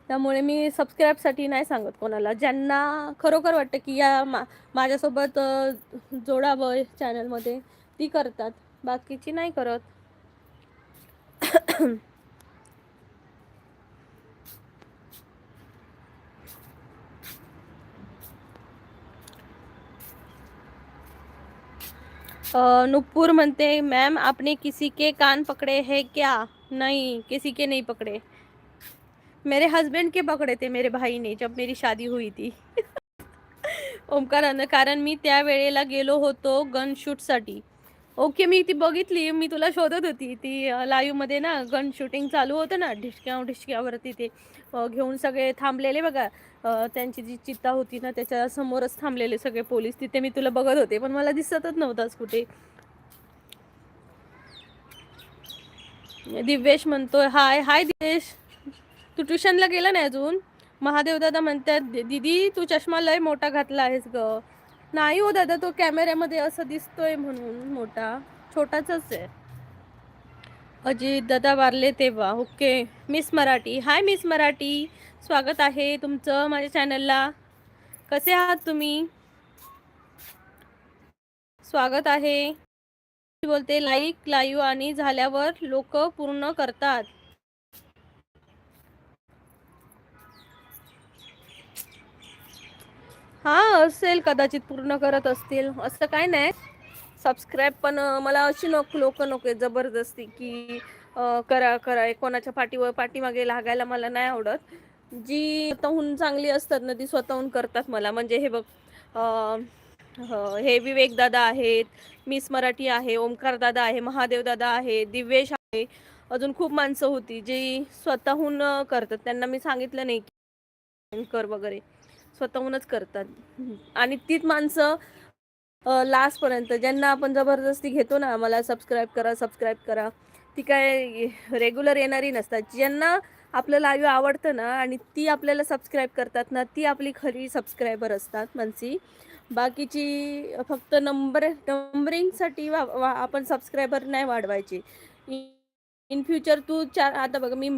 त्यामुळे मी सबस्क्राईबसाठी नाही सांगत कोणाला. ज्यांना खरोखर वाटतं की या माझ्यासोबत जोडावं चॅनलमध्ये, ती करतात, बाकीची नाही करत. नुपुर म्हणते, मैम आपने किसी के कान पकड़े हैं क्या? नहीं, किसी के नहीं पकड़े. मेरे हस्बैंड के पकड़े थे मेरे भाई ने, जब मेरी शादी हुई थी. ओमकारानं, कारण मी त्या वेळेला गेलो होतो गन शूटसाठी. ओके, मी ती बघितली, मी तुला शोधत होती. ती लाईव्हमध्ये ना गन शूटिंग चालू होतं ना, ढिशक्यावरती ते घेऊन सगळे थांबलेले बघा. त्यांची जी चिता होती ना त्याच्या समोरच थांबलेले सगळे पोलीस. तिथे मी तुला बघत होते, पण मला दिसतच नव्हतास कुठे. दिव्येश म्हणतोय हाय हाय दिव्येश, तू ट्युशनला गेला नाही अजून? महादेव दादा म्हणतात दीदी तू चष्मा लय मोठा घातला आहेस ग. नाही हो दादा, तो कॅमेऱ्यामध्ये असं दिसतोय म्हणून मोठा, छोटाच आहे. अजित दादा वारले तेव्हा. Okay. Miss Marathi, hi miss Marathi, स्वागत आहे तुमचं माझ्या चॅनलला. कसे आहात तुम्ही? स्वागत आहे. बोलते लाईक लाईव्ह आणि झाल्यावर लोक पूर्ण करतात. हा असेल, कदाचित पूर्ण करत असतील, असं काय नाही. सबस्क्राईब पण मला अशी लोक नको जबरदस्ती की करा करा, कोणाच्या पाठीमागे लागायला मला नाही आवडत. जी स्वतःहून चांगली असतात ना ती स्वतःहून करतात मला. म्हणजे हे बघ, हे विवेक दादा आहेत, मिस मराठी आहे, ओमकार दादा आहे, महादेव दादा आहे, दिव्येश आहे, अजून खूप माणसं होती जी स्वतःहून करतात. त्यांना मी सांगितलं नाही की कर वगैरे, स्वतःहूनच करतात. आणि तीच माणसं लास्ट पर्यंत, ज्यांना आपण जबरदस्ती घेतो ना मला सबस्क्राईब करा सबस्क्राईब करा, ती काय रेग्युलर येणारी नसतात. ज्यांना आपलं लाईव्ह आवडतं ना आणि ती आपल्याला सबस्क्राईब करतात ना, ती आपली खरी सबस्क्रायबर असतात माणसी. बाकीची फक्त नंबरिंगसाठी आपण सबस्क्रायबर नाही वाढवायचे. इन फ्युचर तू आता बघ, मी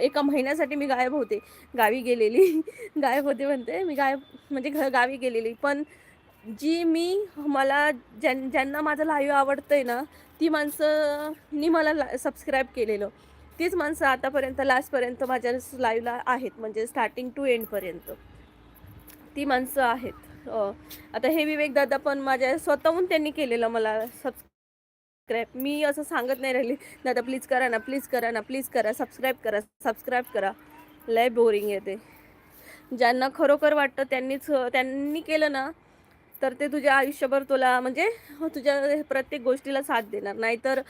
एका महिन्यासाठी मी गायब होते, गावी गेलेली. गायब होते म्हणते मी, गायब म्हणजे गावी गेलेली. पण जी मला ज्यांना माझं लाईव्ह आवडतंय ना, ती माणसंनी मला सबस्क्राईब केलेलं, तीच माणसं आतापर्यंत लास्टपर्यंत माझ्या लाईव्हला आहेत. म्हणजे स्टार्टिंग टू एंडपर्यंत ती माणसं आहेत. आता हे विवेक दादा पण माझ्या स्वतःहून त्यांनी केलेलं मला सबस्क्राईब. मी असं सांगत नाही राहिली दादा प्लीज करा ना, प्लीज करा ना, प्लीज करा, सबस्क्राईब करा सबस्क्राईब करा. लय बोरिंग येते. ज्यांना खरोखर वाटतं त्यांनी केलं ना, तर ते तुझ्या आयुष्यभर तुला म्हणजे तुझ्या प्रत्येक गोष्टीला साथ देणार. नाहीतर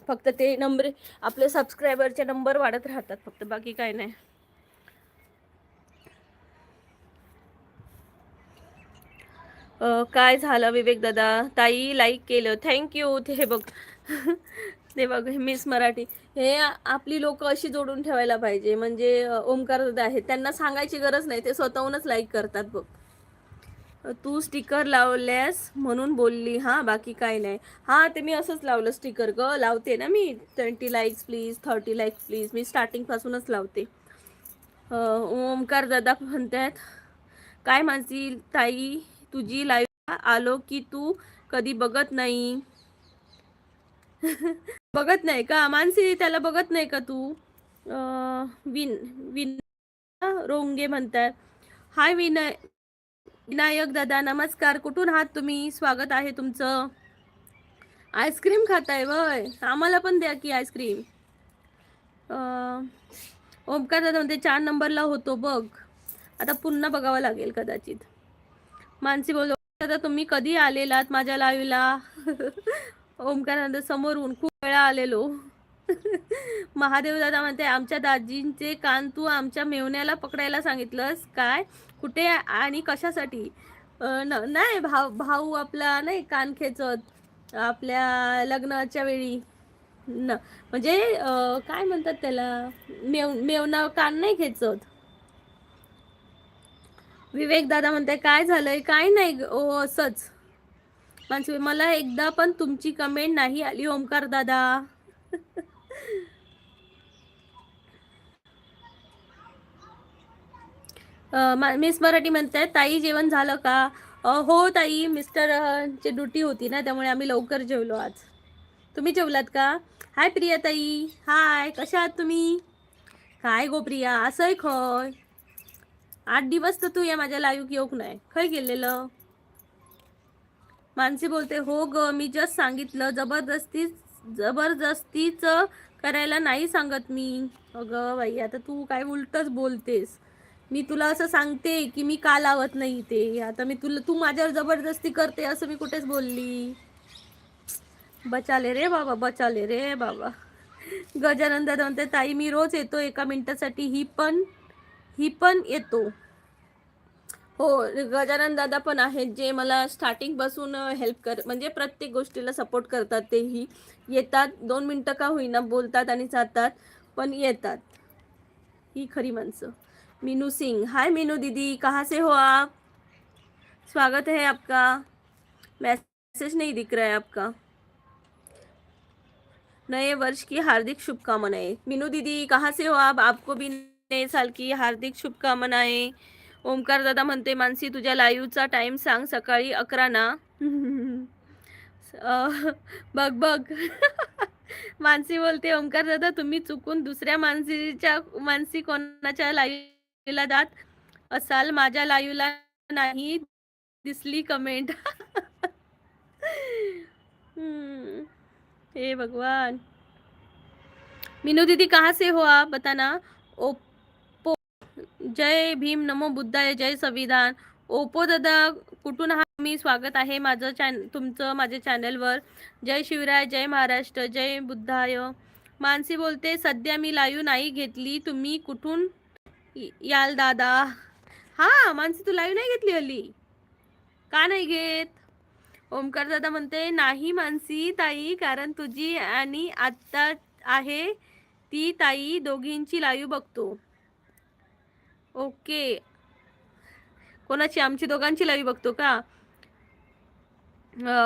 फक्त ते आपले सबस्क्रायबरचे नंबर वाढत राहतात फक्त, बाकी काय नाही. काय झालं विवेक दादा? ताई लाईक केलं, थँक्यू. हे बघ ते बघ मिस मराठी, हे आपली लोक अशी जोडून ठेवायला पाहिजे. म्हणजे ओमकार दादा आहेत, त्यांना सांगायची गरज नाही, ते स्वतःहूनच लाईक करतात बघ. तू स्टिकर लावल्यास म्हणून बोलली, हा बाकी काय नाही. हा ते मी असंच लावलं स्टिकर ग, लावते ना मी. 20 likes please, 30 likes please, me starting पासूनच लावते. ओमकार दादा म्हणतात काय माझी ताई तुझी लाईव्ह आलो की तू कधी बघत नाही. बघत नाही का मानसी, त्याला बघत नाही का तू? विन विन रोंगे म्हणतात हाय विनायक दादा नमस्कार, कुठून आहात तुम्ही? स्वागत आहे तुमचं. आईस्क्रीम खाताय वय, आम्हाला पण द्या की आईस्क्रीम. ओमकार दादा म्हणते 4 नंबरला होतो बघ, आता पुन्हा बघावं लागेल कदाचित. मानसी बोलतो दादा तुम्ही कधी आलेलात माझ्या लाईव्हला? ओमकार दादा समोरून खूप वेळा आलेलो. महादेव दादा म्हणते आमच्या दाजींचे कान तू आमच्या मेवण्याला पकडायला सांगितलंस काय? कुठे आणि कशासाठी? नाही, भाऊ आपला नाही कान खेचत आपल्या लग्नाच्या वेळी म्हणजे काय म्हणतात त्याला, मेवना कान नाही खेचत. विवेक दादा म्हणते काय झालंय? काय नाही ओ असंच. मला एकदा पण तुमची कमेंट नाही आली ओमकार दादा. मिस मराठी म्हणताय ताई जेवण झालं का? हो ताई, मिस्टरची ड्युटी होती ना त्यामुळे आम्ही लवकर जेवलो आज. तुम्ही जेवलात का? हाय प्रिया ताई, हाय, कशा आहात तुम्ही? काय गो प्रिया असं आहे खय? 8 दिवस तर तू या माझ्या लाईव्ह येऊक नाही, खय गेलेलं? मानसी बोलते हो ग, मी जस्ट सांगितलं जबरदस्तीच करायला नाही सांगत मी. अगं बाई आता तू काय उलटच बोलतेस. मी तुला असं सांगते की मी का लावत नाही ते. आता मी तुला, तू माझ्यावर जबरदस्ती करते असं मी कुठेच बोलली. बचाले रे बाबा, बचाले रे बाबा. गजानन दादा म्हणते ताई मी रोज येतो 1 मिनिटासाठी, ही पण येतो. हो, गजानन दादा पण आहेत जे मला स्टार्टिंग पासून हेल्प म्हणजे प्रत्येक गोष्टीला सपोर्ट करतात. तेही येतात, 2 मिनिटं का होईना बोलतात आणि जातात, पण येतात. ही खरी माणसं. मीनू सिंह, हाय मीनू दीदी, कहाँ से हो आप? स्वागत है आपका. मैसेज नहीं दिख रहा है आपका. नए वर्ष की हार्दिक शुभकामनाएं. मीनू दीदी कहाँ से हो आप? आपको भी नए साल की हार्दिक शुभकामनाएं. ओमकार दादा म्हणते मानसी तुझ्या लाईव्हचा टाइम सांग, सकाळी 11 ना. बघ बघ. मानसी बोलते ओमकार दादा तुम्ही चुकून दुसऱ्या मानसी कोणाच्या लाईव्हला जात असाल, माझ्या लाईव्हला नाही दिसली कमेंट. हे भगवान. मीनू दीदी कहाँ से हो आप बताना. ओप्पो, जय भीम, नमो बुद्धाय, जय संविधान. ओप्पो दादा कुठून आहात? मी स्वागत आहे तुमचं माझ्या चॅनलवर. जय शिवराय, जय महाराष्ट्र, जय बुद्धाय. मानसी बोलते सध्या मी लाईव्ह नाही घेतली, तुम्ही कुठून याल दादा. हा मानसी तू लाईव्ह नाही घेतली हल्ली, का नाही घेत? ओमकार दादा म्हणते नाही मानसी ताई, कारण तुझी आणि आता आहे ती ताई दोघींची लाईव्ह बघतो. ओके, कोणाची? आमची दोघांची लाईव्ह बघतो का?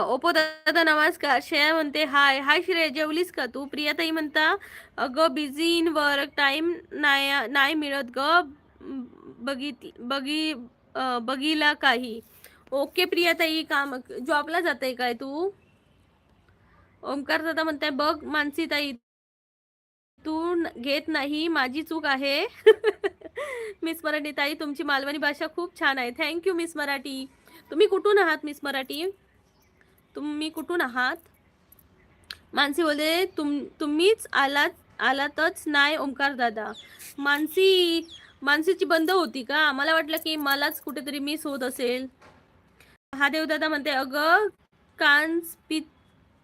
ओपो दादा नमस्कार. श्रेया म्हणते हाय हाय. श्रेया जेवलीस का तू? प्रियाताई म्हणता अगं बिझी इन वर्क, टाइम नाही मिळत ग बघीला काही. ओके प्रियाताई, काम जॉबला जाते काय तू? ओमकार दादा म्हणताय बघ मानसी ताई तू घेत नाही, माझी चूक आहे. मिस मराठी ताई तुमची मालवणी भाषा खूप छान आहे. Thank you miss Marathi. तुम्ही कुठून आहात मिस मराठी? तुम्ही कुठून आहात? मानसी बोलते तुम्हीच आलातच नाही ओमकार दादा. मानसीची बंद होती का? मला वाटलं की मलाच कुठेतरी मिस होत असेल. महादेव दादा म्हणते अगं कान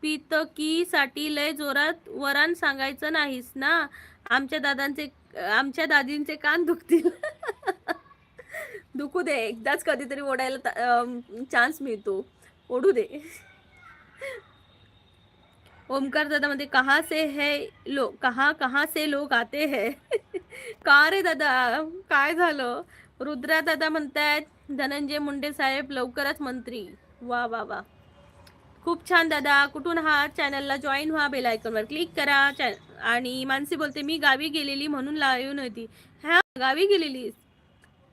पितकीसाठी लय जोरात वरान सांगायचं नाहीस ना, आमच्या दादींचे कान दुखतील. दुखू दे, एकदाच कधीतरी ओढायला चान्स मिळतो, ओढू दे. ओमकार दादा म्हणते कहाँ से लोग आते हैं. का रे दादा काय झालं? रुद्रा दादा म्हणतायत धनंजय मुंडे साहेब लवकरच मंत्री. वा वा वा, खूप छान दादा. कुठून आहात? चॅनलला जॉईन व्हा, बेल आयकॉनवर क्लिक करा. आणि मानसी बोलते मी गावी गेलेली म्हणून लाईव्ह नव्हती. ह्या गावी गेलेलीस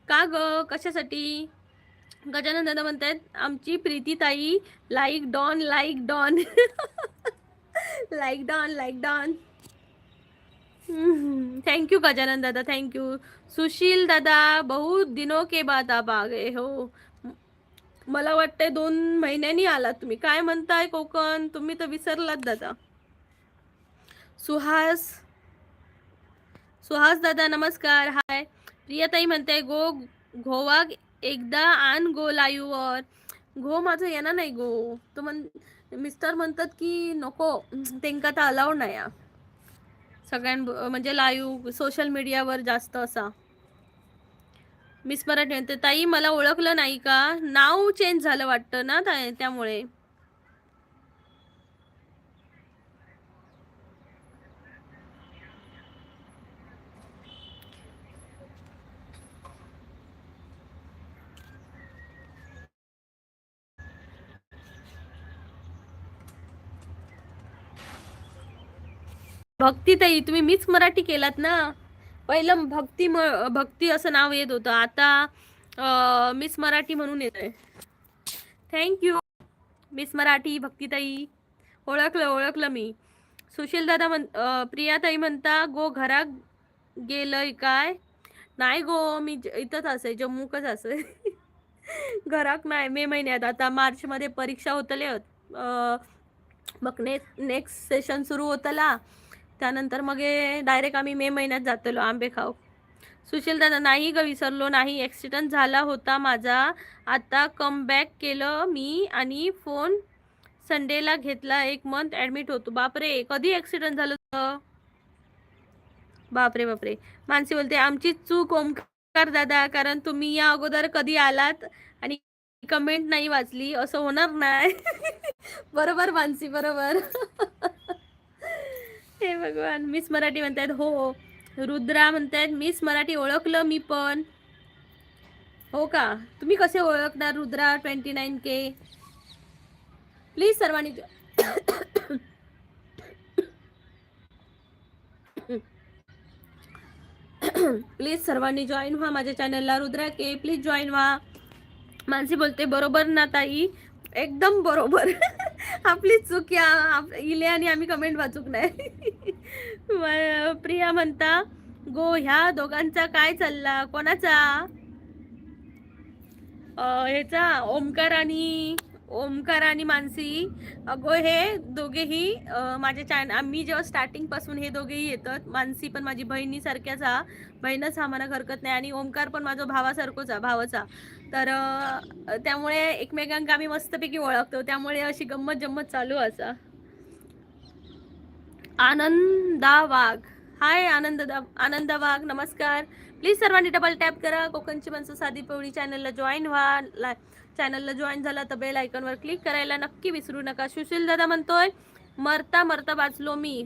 का ग? कशासाठी? गजानन दादा म्हणतात आमची प्रीती ताई like done like done. Like done. Thank you Gajanan दादा, थँक्यू. सुशील दादा बहुत दिनों के बाद आप आ गए हो. मला वाटतंय 2 महिन्यांनी आलात तुम्ही. काय म्हणताय कोकण, तुम्ही तर विसरलात दादा. सुहास दादा नमस्कार. हाय. प्रियाताई म्हणते घोवा एकदा आण गो लाईव्हवर. घो माझं येणार नाही गो. तो मिस्टर म्हणतात की नको, त्यांका तर अलाउड नाही म्हणजे लाईव्ह सोशल मीडियावर जास्त असा. मिस मराठी म्हणते ताई मला ओळखलं नाही का? नाव चेंज झालं वाटतं ना त्यामुळे. भक्ती ताई तुम्ही मिस मराठी केलात ना. पहिलं भक्ती असं नाव येत होतं, आता मिस मराठी म्हणून येत आहे. थँक्यू मिस मराठी भक्तीताई. ओळखलं मी. सुशील दादा प्रियाताई म्हणता गो घरात गेलंय काय? नाही गो, मी इथंच असे, जम्मूकच असे. घरात नाही. मे महिन्यात आता मार्च मध्ये परीक्षा होतले मग नेक्स्ट सेशन सुरू होतला, त्यानंतर मग डायरेक्ट आम्ही मे महिन्यात जातलो आंबे खाऊ. सुशील दादा नाही ग विसरलो नाही, ॲक्सिडेंट झाला होता माझा, आता कमबॅक केलं मी आणि फोन संडेला घेतला, 1 मंथ ॲडमिट होतो. बापरे, कधी ॲक्सिडेंट झालं होतं? बापरे बापरे. मानसी बोलते आमची चूक ओमकार दादा, कारण तुम्ही या अगोदर कधी आलात आणि कमेंट नाही वाचली, असं होणार नाही. बरोबर मानसी, बरोबर. हे भगवान. मिस मराठी म्हणतायत हो. रुद्रा म्हणतायत मिस मराठी ओळखलं मी पण. हो का, तुम्ही कसे ओळखणार रुद्रा 29K? प्लीज सर्वांनी प्लीज सर्वांनी जॉईन व्हा माझ्या चॅनलला. रुद्रा के प्लीज जॉईन व्हा. मानसी बोलते बरोबर ना ताई, एकदम बरोबर. आपली चूक या इले आणि आम्ही कमेंट वाचूक नाही. प्रिया म्हणता गो ह्या दोघांचा काय चालला, कोणाचा? ह्याचा ओमकार आणि मानसी. अगो हे दोघेही माझ्या आम्ही जेव्हा स्टार्टिंग पासून हे दोघेही येतात. मानसी पण माझी बहिणीसारख्याच हा, बहीणच हा मला हरकत नाही, आणि ओमकार पण माझा भावासारखोच भावाचा. तर त्यामुळे एकमेकांना आम्ही मस्तपैकी ओळखतो, त्यामुळे अशी गंमत जम्मत चालू असा. आनंदा वाघ, हाय आनंदा वाघ, नमस्कार. प्लीज सर्वांनी डबल टॅप करा. कोकणची माणसं साधी पवळी चॅनलला जॉईन व्हा. चॅनलला जॉईन झाला तर बेल आयकॉनवर क्लिक करायला नक्की विसरू नका. सुशील दादा म्हणतोय मरता मरता वाचलो मी.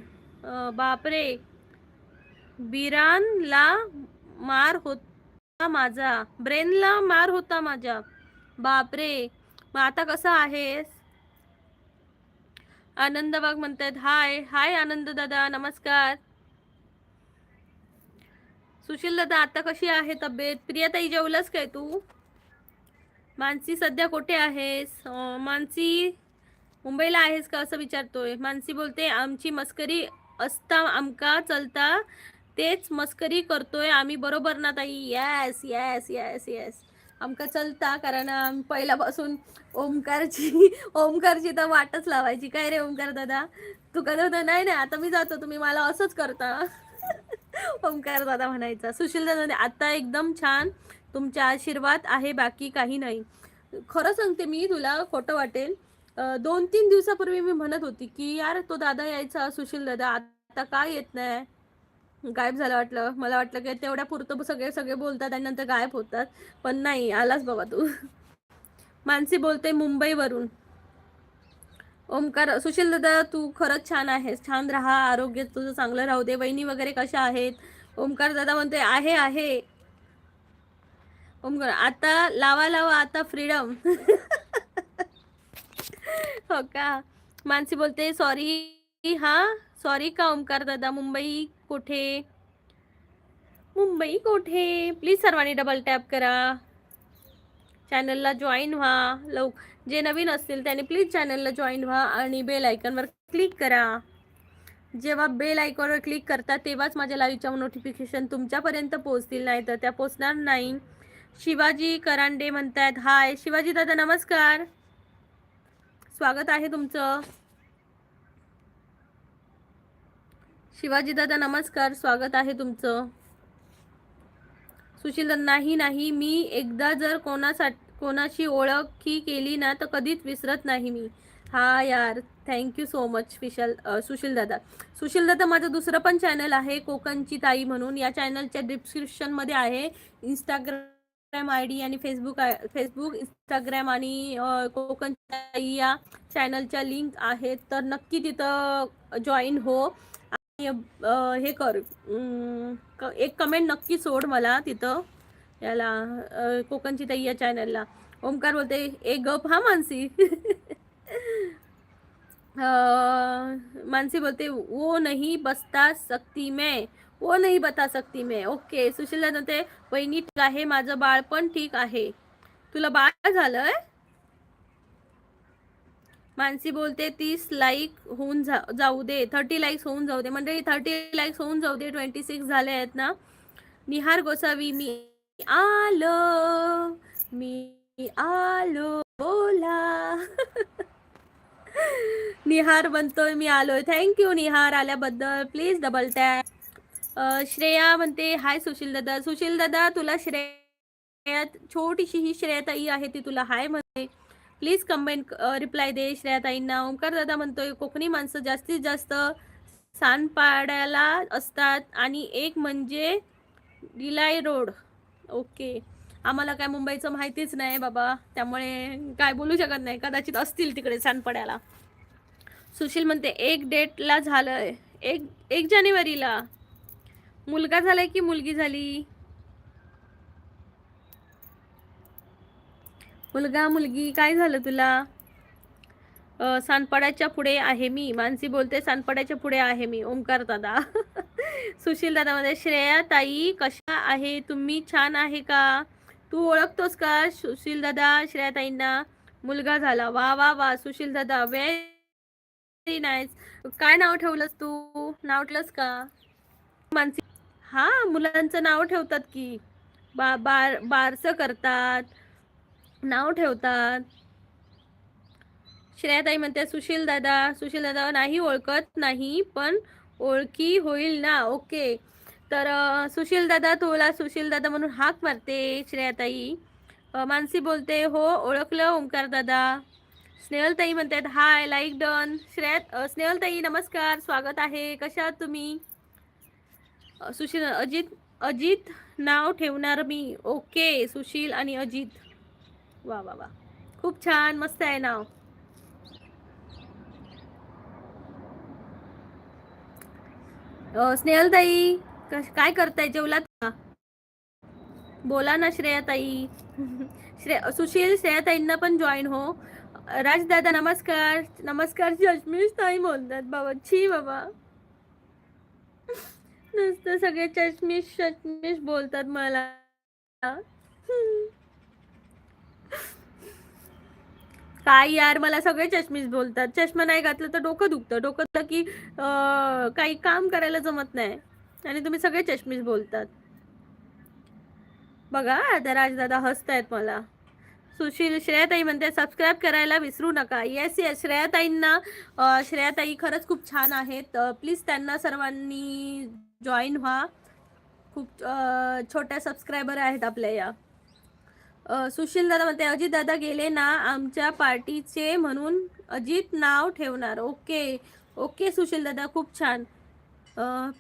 बापरे, बिरानला मार होता माझा, ब्रेनला मार होता माझ्या. बापरे, मग आता कसं आहेस? आनंद वाघ म्हणतात हाय हाय आनंद दादा, नमस्कार. सुशील दादा आता कशी आहे तब्येत? प्रियाताई जेवलंस काय तू? मानसी सध्या कुठे आहेस? मानसी मुंबईला आहेस का असं विचारतोय. मानसी बोलते आमची मस्करी असता आमका चलता, तेच मस्करी करतोय आम्ही, बरोबर ना ताई? येस येस येस येस, आमका चलता, कारण पहिल्यापासून ओमकारची तर वाटच लावायची. काय रे ओमकार दादा, तू कधी नाही नाही आता मी जातो, तुम्ही मला असंच करता. ओमकार दादा म्हणायचा. सुशील दादा आता एकदम छान, तुमचा आशीर्वाद आहे, बाकी काही नाही. खरं सांगते मी तुला, खोटं वाटेल, 2-3 दिवसापूर्वी मी म्हणत होती की यार तो दादा यायचा सुशील दादा, आता काय येत नाही, गायब झाला वाटलं. मला वाटलं की तेवढ्या पुरतं सगळे सगळे बोलतात आणि नंतर गायब होतात, पण नाही आलाच बाबा तू. मानसी बोलते मुंबईवरून. ओमकार, सुशील दादा तू खरंच छान आहेस, छान राहा, आरोग्य तुझं चांगलं राहू दे. वहिनी वगैरे कशा आहेत? ओमकार दादा म्हणते आहे. ओमकार आता लावा आता फ्रीडम. हो का. मानसी बोलते सॉरी, हा सॉरी का ओमकार दादा, मुंबई कोठे? प्लीज सर्वांनी डबल टॅप करा, चॅनलला जॉईन व्हा. जे नवीन असतील त्याने प्लीज चॅनलला जॉईन व्हा आणि बेल आयकॉनवर क्लिक करा. जेव्हा बेल आयकॉनवर क्लिक करता तेव्हाच माझ्या लाईव्हच्या नोटिफिकेशन तुमच्यापर्यंत पोहोचतील, नाही तर त्या पोहोचणार नाही. शिवाजी करांडे म्हणतात हाय. शिवाजी दादा नमस्कार, स्वागत आहे तुमचं. शिवाजी दादा नमस्कार, स्वागत आहे तुमचं. सुशील दादा नाही, मी एकदा जर कोणाशी ओळखी केली ना तर कधीच विसरत नाही मी. हा यार, थँक्यू सो मच सुशील दादा. सुशील दादा माझं दुसरं पण चॅनल आहे कोकणची ताई म्हणून, या चॅनलच्या डिस्क्रिप्शनमध्ये आहे. इंस्टाग्राम ID आणि फेसबुक इंस्टाग्राम आणि कोकणची ताई या चॅनलच्या लिंक आहेत, तर नक्की तिथं जॉईन हो. हे कर, एक कमेंट नक्की सोड मला तिथं, याला कोकणची ताई या चॅनलला. ओमकार बोलते एक गप हा मानसी. मानसी बोलते वो नहीं बता सकती मैं, वो नहीं बता सकती मैं. ओके. सुशील बोलते वहिनी ठीक आहे, माझं बाळ पण ठीक आहे. तुला बाळ झालंय? मानसी बोलते 30 लाईक होऊन जाऊ दे, 30 लाईक्स होऊन जाऊ दे. मंडळी 30 लाईक्स होऊन जाऊ दे. 26 झाले आहेत ना. निहार गोसावी मी आलो बोला. निहार म्हणतोय मी आलोय. थँक्यू निहार आल्याबद्दल. Please double tap. श्रेया म्हणते हाय सुशील दादा. सुशील दादा तुला श्रेया, छोटीशी ही श्रेयाताई आहे ती तुला हाय म्हणते. प्लीज कमेंट रिप्लाय दे श्रेयाताईंना. ओंकार दादा म्हणतोय कोकणी माणसं जास्तीत जास्त सानपाड्याला असतात आणि एक म्हणजे गिलाई रोड. ओके, आम्हाला काय मुंबईचं माहितीच नाही बाबा, त्यामुळे काय बोलू शकत नाही. कदाचित असतील तिकडे सानपाड्याला. सुशील म्हणते एक डेटला झालंय, एक जानेवारीला. मुलगा झालाय की मुलगी झाली? मुलगा मुलगी काय झालं तुला? सानपाड्याच्या पुढे आहे मी. मानसी बोलते सानपाड्याच्या पुढे आहे मी. ओंकार दादा. सुशील दादा मध्ये श्रेया ताई कशा आहे तुम्ही? छान आहे का? तू ओळखतोस का सुशील दादा श्रेया ताईंना? मुलगा झाला. वा वा वा सुशील दादा, व्हेरी नाईस. काय नाव ठेवलंस तू? नाव ठेवलंस का मानसी? हा, मुलांचं नाव ठेवतात की, बारसं करतात, नाव ठेवतात. श्रेयाताई म्हणते सुशील दादा नाही ओळखत नाही, पण ओळखी होईल ना. ओके, तर सुशील दादा तुला सुशील दादा म्हणून हाक मारते श्रेयाताई. मानसी बोलते हो ओळखलं ओंकार दादा. स्नेहलताई म्हणतात हाय, लाईक डन. स्नेहलताई नमस्कार, स्वागत आहे. कशा आहात तुम्ही? सुशील अजित नाव ठेवणार मी. ओके, सुशील आणि अजित. वा वा वा, खूप छान, मस्त आहे नाव. स्नेहलताई काय करताय? जेवलात का? बोला ना श्रेयाताई. सुशील श्रेयाताईंना पण जॉईन हो. राजदादा नमस्कार. नमस्कार चष्मीश ताई बोलतात बाबा. छी बाबा, नुसतं सगळे चष्मीश बोलतात मला. काय यार, मला सगळे चष्मीश बोलतात. चष्मा नाही घातलं तर डोकं दुखतं की काही काम करायला जमत नाही, आणि तुम्ही सगळे चष्मीश बोलतात. बघा आता राजदादा हसतायत मला. सुशील श्रेयाताई म्हणते सबस्क्राईब करायला विसरू नका. येस येस, श्रेयाताईंना श्रेयाताई खरंच खूप छान आहेत. प्लीज त्यांना सर्वांनी जॉईन व्हा. खूप छोट्या सबस्क्रायबर आहेत आपल्या या. सुशील दादा म्हणते अजित दादा गेले ना आमच्या पार्टीचे, म्हणून अजित नाव ठेवणार. ओके ओके सुशील दादा, खूप छान.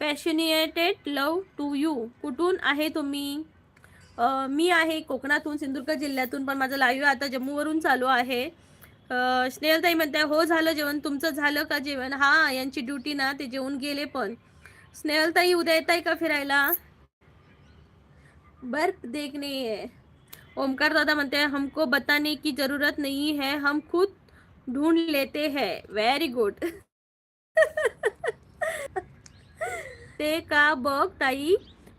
पॅशनिएटेड लव टू यू. कुठून आहे तुम्ही? मी आहे कोकणातून, सिंधुदुर्ग जिल्ह्यातून, पण माझं लाईव्ह आता जम्मूवरून चालू आहे. स्नेहलताई म्हणते हो झालं जेवण. तुमचं झालं का जेवण? हा, यांची ड्युटी ना, ते जेवून गेले. पण स्नेहलताई उद्या येत आहे का फिरायला? बर्फ देखने है. ओमकार दादा म्हणते हमको बताने की जरूरत नहीं है, हम खुद ढूंढ लेते हैं. Very good. ते का बघ ताई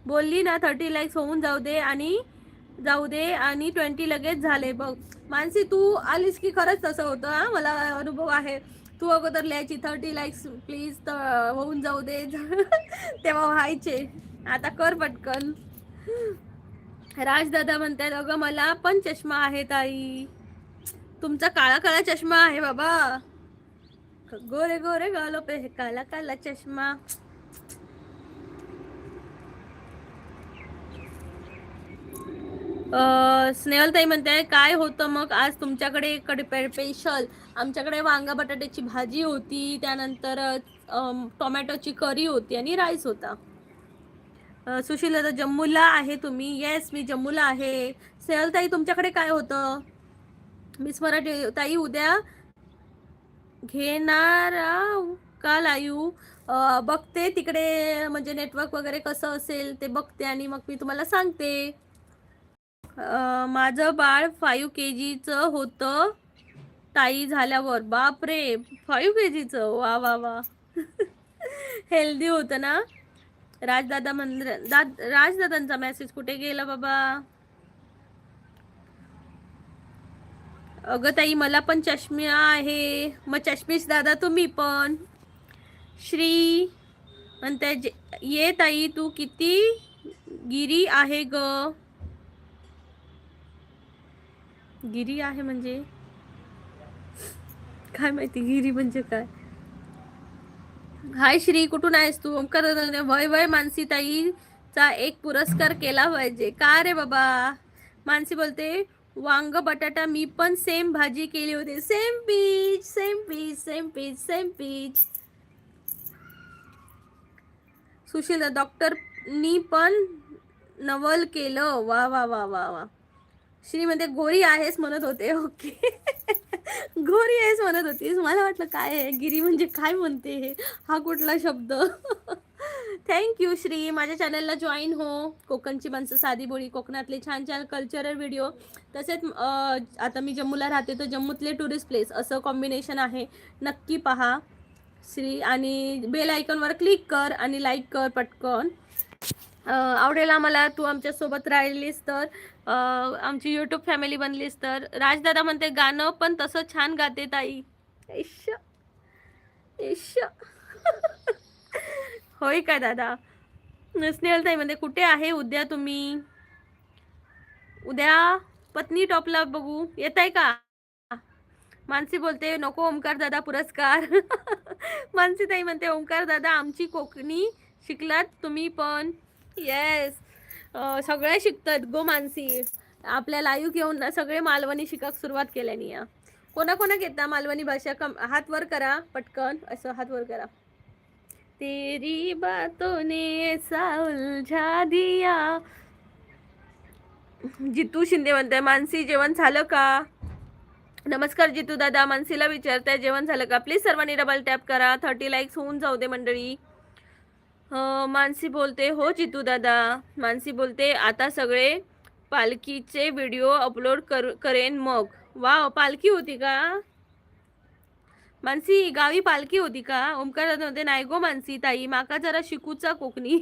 बोलली ना 30 लाईक्स होऊन जाऊ दे आणि 20 लगेच झाले बघ. मानसी तू आलीस की खरंच तसं होतं. हा, मला अनुभव आहे. तू अगोदर लिहायची 30 लाईक्स प्लीज तर होऊन जाऊ दे. तेव्हा व्हायचे. आता कर पटकन. राजदादा म्हणतात अगं मला पण चष्मा आहे ताई. तुमचा काळा काळा चष्मा आहे बाबा. गोरे गोरे गालो पे काला काला चष्मा. स्नेहलताई म्हणते काय होतं मग आज तुमच्याकडे स्पेशल? आमच्याकडे वांगा बटाट्याची भाजी होती, त्यानंतर टोमॅटोची करी होती आणि राईस होता. सुशील दादा जम्मूला आहे तुम्ही? येस मी जम्मूला आहे. स्नेहलताई तुमच्याकडे काय होतं? मिस मराठी ताई उद्या घेणार का लाईव्ह? बघते तिकडे, म्हणजे नेटवर्क वगैरे कसं असेल ते बघते आणि मग मी तुम्हाला सांगते. माझं बाळ 5 kg होतं ताई झाल्यावर. बापरे, 5 kg? वा वा वा. हेल्दी होतं ना? राजदादा राजदादांचा मेसेज कुठे गेला बाबा? अगं ताई मला पण चष्मा आहे. मग चष्मीश दादा तुम्ही पण. श्री म्हणते ये ताई तू किती गिरी आहे ग? गिरी आहे म्हणजे काय माहिती, गिरी म्हणजे काय? हाय श्री, कुठून आहेस तू? ओमकार वय वय मानसी ताईचा एक पुरस्कार केला पाहिजे का रे बाबा? मानसी बोलते वांग बटाटा मी पण सेम भाजी केली होती. Same pinch same pinch same pinch same pinch. Sushil डॉक्टरनी पण नवल केलं. वा वा वा वा वा. श्री म्हणते गोरी आहेस म्हणत होते. ओके. गोरी आहेस म्हणत होतीस. मला वाटलं काय आहे गिरी म्हणजे काय म्हणते हे, हा कुठला शब्द. थँक्यू श्री. माझ्या चॅनलला जॉईन हो. कोकणची माणसं साधी बोळी, कोकणातले छान छान कल्चरल व्हिडिओ, तसेच आता मी जम्मूला राहते तर जम्मूतले टुरिस्ट प्लेस असं कॉम्बिनेशन आहे. नक्की पहा श्री. आणि बेल आयकॉनवर क्लिक कर आणि लाईक कर पटकन. आवडेल आम्हाला तू आमच्यासोबत राहिलीस तर, आमची यूट्यूब फॅमिली बनलीस तर. राजदादा म्हणते गाणं पण तसं छान गाते ताई. इश्श इश्श. होय का दादा? स्नेहल ताई म्हणते कुठे आहे उद्या तुम्ही? उद्या पत्नी टॉपला बघू. येत आहे का? मानसी बोलते नको ओमकार दादा पुरस्कार. मानसी ताई म्हणते ओमकार दादा आमची कोकणी शिकलात तुम्ही पण. येस, सगळे शिकतात गो मानसी. आपल्या लाईव्ह घेऊन ना सगळे मालवणी शिकाक सुरुवात केल्यानी. कोणाकोणाक येता मालवणी भाषा? हात वर करा पटकन, असं हात वर करा. तेरी बातों ने ऐसा उलझा दिया. जितू शिंदे म्हणते मानसी जेवण झालं का? नमस्कार जितू दादा. मानसीला विचारताय जेवण झालं का? प्लीज सर्वांनी डबल टॅप करा. 30 लाईक्स होऊन जाऊ दे मंडळी. मानसी बोलते हो जितू दादा. मानसी बोलते आता सगळे पालखीचे व्हिडिओ अपलोड करेन मग. वाव, पालखी होती का मानसी? गावी पालखी होती का? ओमकार दादा म्हणते नाही गो मानसी ताई माका जरा शिकूचा कोकणी.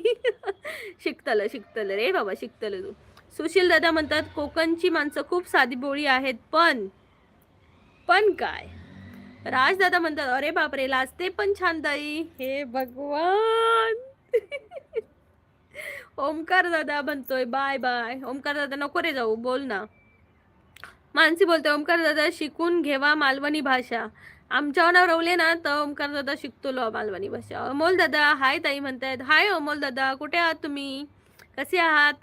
शिकतल रे बाबा, शिकतल तू. सुशील दादा म्हणतात कोकणची माणसं खूप साधी बोळी आहेत पण काय. राजदादा म्हणतात अरे बापरे लाजते पण छान ताई. हे भगवान. ओमकार दादा म्हणतोय बाय बाय. ओमकार दादा नको रे जाऊ, बोल ना. मानसी बोलते ओमकार दादा शिकून घेवा मालवणी भाषा. आमच्यावर रवले ना तर ओमकार दादा शिकतो लो मालवणी भाषा. अमोल दादा हाय ताई म्हणतायत. हाय अमोल दादा, कुठे आहात तुम्ही? कसे आहात?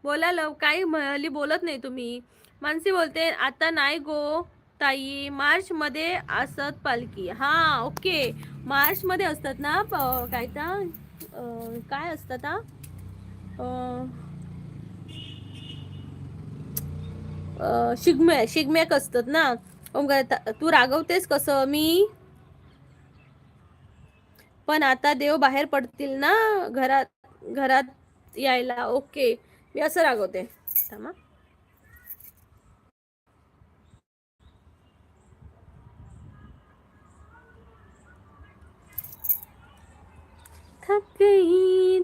बोला लव. काही हल्ली बोलत नाही तुम्ही. मानसी बोलते आता नाही गो ताई, मार्च मध्ये असत पालखी. हा ओके, मार्च मध्ये असतात ना. काय काय असतात हा? शिगम्याक असतात ना. तू रागवतेस कसं मी? पण आता देव बाहेर पडतील ना घरात यायला. ओके, मी असं रागवते. थांबा.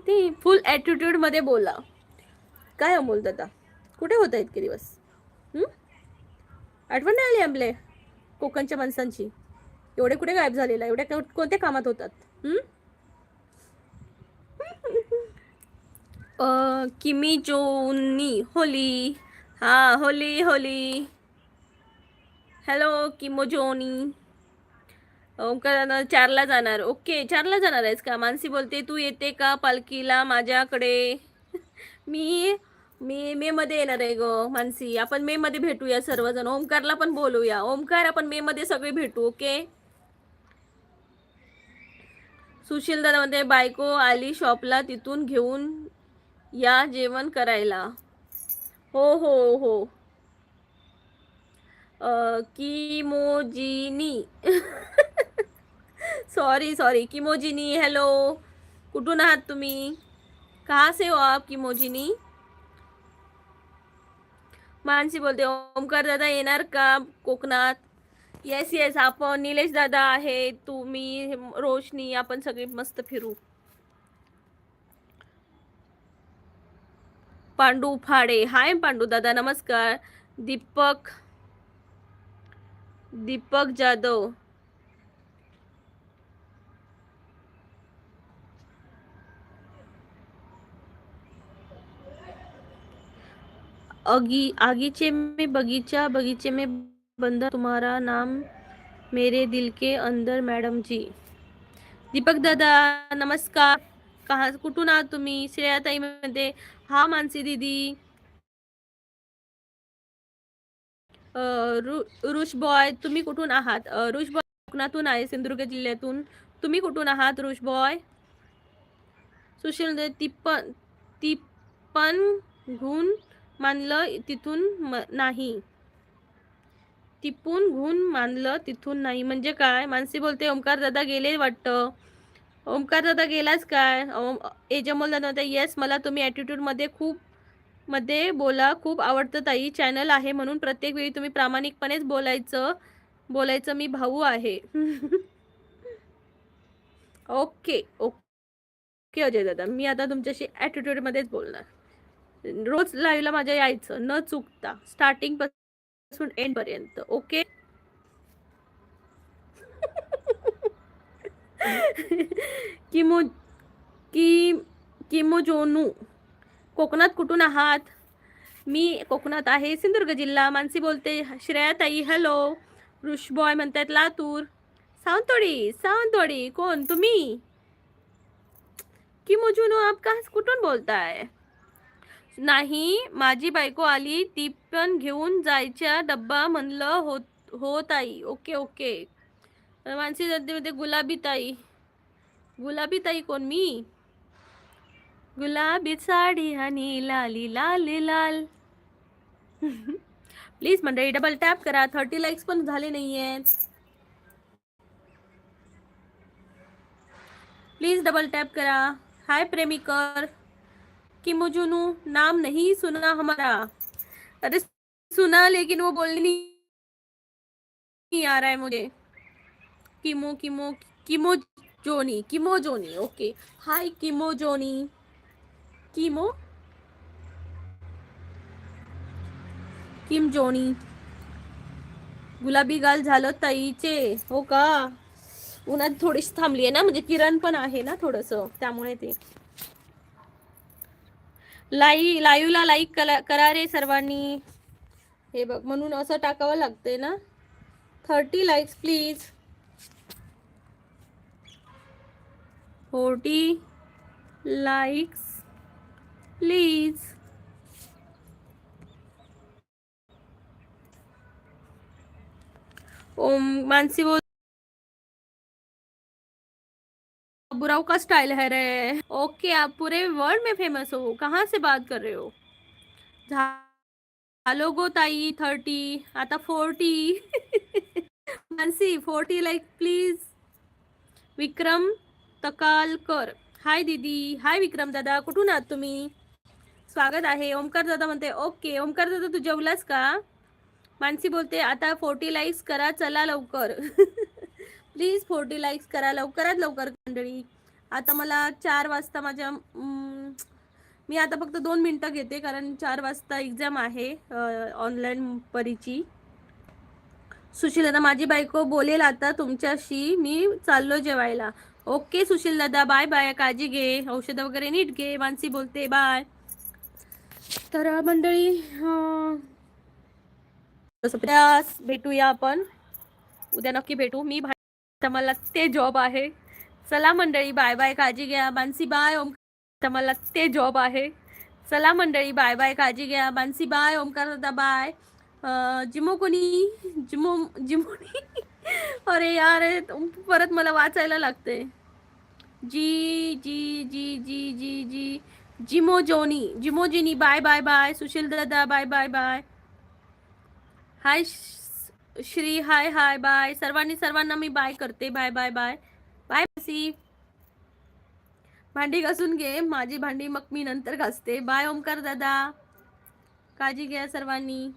ते फुल ॲटिट्यूड मध्ये बोला. काय अमोल दादा कुठे होता इतके दिवस? आठवण नाही आली आपले कोकणच्या माणसांची? एवढे कुठे गायब झालेला? एवढ्या कोणत्या कामात होतात? किमी जोनी होली. हा होली होली. हॅलो किमोजोनी. ओंकार 4ला जाणार. ओके 4ला जाणार आहेस का? मानसी बोलते तू येते का पालखीला माझ्याकडे? मी मे मध्ये येणार आहे ग मानसी. आपण मे मध्ये भेटूया सर्वजण. ओमकारला पण बोलूया. ओमकार आपण मे मध्ये सगळे भेटू. ओके. सुशील दादा म्हणते बायको आली शॉपला तिथून घेऊन या जेवण करायला. हो हो हो. किमोजिनी. सॉरी किमोजिनी. हॅलो, कुठून आहात तुम्ही? कहाँ से हो आप किमोजिनी? मानसी बोलते ओमकार दादा येणार का कोकणात? येस आपण निलेश दादा आहे, तुम्ही, रोशनी, आपण सगळे मस्त फिरू. पांडू फाडे. हाय पांडू दादा नमस्कार. दीपक जाधव. आगीचे में बगीचा, बगीचे में बंदा, तुम्हारा नाम मेरे दिल के अंदर मैडम जी. दीपक दादा नमस्कार. कुठून आहात तुम्ही? श्रेयाताई मध्ये हा मानसी दीदी. रुश बॉय तुम्ही कुठून आहात? रुश बॉय कोकणातून आहे, सिंधुदुर्ग जिल्ह्यातून. तुम्ही कुठून आहात रुश बॉय? सुशील ती पण घुन मानलं तिथून नाही. टिपून घुन मानलं तिथून नाही म्हणजे काय? मानसी बोलते ओमकार दादा गेले वाटतं. ओमकार दादा गेलाच काय? एजमोल दादा येस, मला तुम्ही ॲटिट्यूड मध्ये बोला खूप आवडतं ताई. चॅनल आहे म्हणून प्रत्येक वेळी तुम्ही प्रामाणिकपणेच बोलायचं मी भाऊ आहे. ओके ओके अजय दादा, मी आता तुमच्याशी ॲटिट्यूड मध्येच बोलणार. रोज लाईव्हला माझ्या यायचं न चुकता, स्टार्टिंग पासून एंड पर्यंत. ओके. किमो किमोजोनू कोकणात कुठून आहात? मी कोकणात आहे, सिंधुदुर्ग जिल्हा. मानसी बोलते श्रेयाताई हॅलो. ऋषबॉय म्हणतात लातूर. सावंतवाडी कोण तुम्ही? किमोजोनू आप का कुठून बोलताय? नाही माझी बायको आली, ती पण घेऊन जायच्या डब्बा म्हणलं हो ताई. Okay okay. मानसी मध्ये गुलाबी ताई कोण? मी गुलाबी साडी आणि लाली लाल लाल. प्लीज मंडळी डबल टॅप करा. 30 लाईक्स पण झाले नाहीये. प्लीज डबल टैप करा. हाय प्रेमिकर. किमोजुनू नाम नहीं सुना हमारा. अरे सुना लेकिन वो बोलने नहीं आ रहा है मुझे. किमोजोनी ओके. हाय किमोजोनी. किम जोनी. गुलाबी गाल झालं ताईचे. हो का? उन्हात थोडीशी थांबली आहे ना, म्हणजे किरण पण आहे ना थोडस, त्यामुळे ते. लाईव्हला लाईक करा रे सर्वांनी. हे बघ म्हणून असं टाकावं लागतंय ना. 30 likes please. 40 likes please. Om Mansi बोल बुराऊ का स्टाइल है रे. ओके आप पूरे वर्ल्ड में फेमस हो. कहाँ से बात कर रहे हो? झालो गो ताई 30 आता 40. Mansi 40 like please. Vikram Takalkar hi दीदी. हाय विक्रम दादा, कुठून आहात तुम्ही? स्वागत आहे. ओमकार दादा म्हणते ओके. ओमकार दादा तू जेवलास का? मानसी बोलते आता 40 लाईक्स करा चला लवकर. प्लीज 40 लाईक्स करा लवकरात लवकर मंडळी. आता मला 4 वाजता माझ्या मी आता फक्त 2 मिनिटं घेते, कारण 4 वाजता एक्झाम आहे ऑनलाईन परीची. सुशील दादा माझी बायको बोलेल आता तुमच्याशी, मी चाललो जेवायला. ओके सुशील दादा बाय बाय, काळजी घे, औषध वगैरे नीट घे. मानसी बोलते बाय. तर मंडळी भेटूया आपण उद्या, नक्की भेटू. मी मला ते जॉब आहे. चला मंडळी बाय बाय, काळजी घ्या. मानसी बाय. मला ते जॉब आहे. चला मंडळी बाय बाय, काळजी घ्या. मानसी बाय. ओमकार दादा बाय. जिमोनी अरे यार परत मला वाचायला लागते. जी जी जी जी जी जी जिमोजिनी बाय बाय बाय. सुशील दादा bye bye bye. Hi Shri hi hi bye. सर्वांना मी बाय करते. Bye bye bye bye. भांडी घासून घे. माझी भांडी मग मी नंतर घासते. बाय ओमकार दादा, काळजी घ्या सर्वांनी.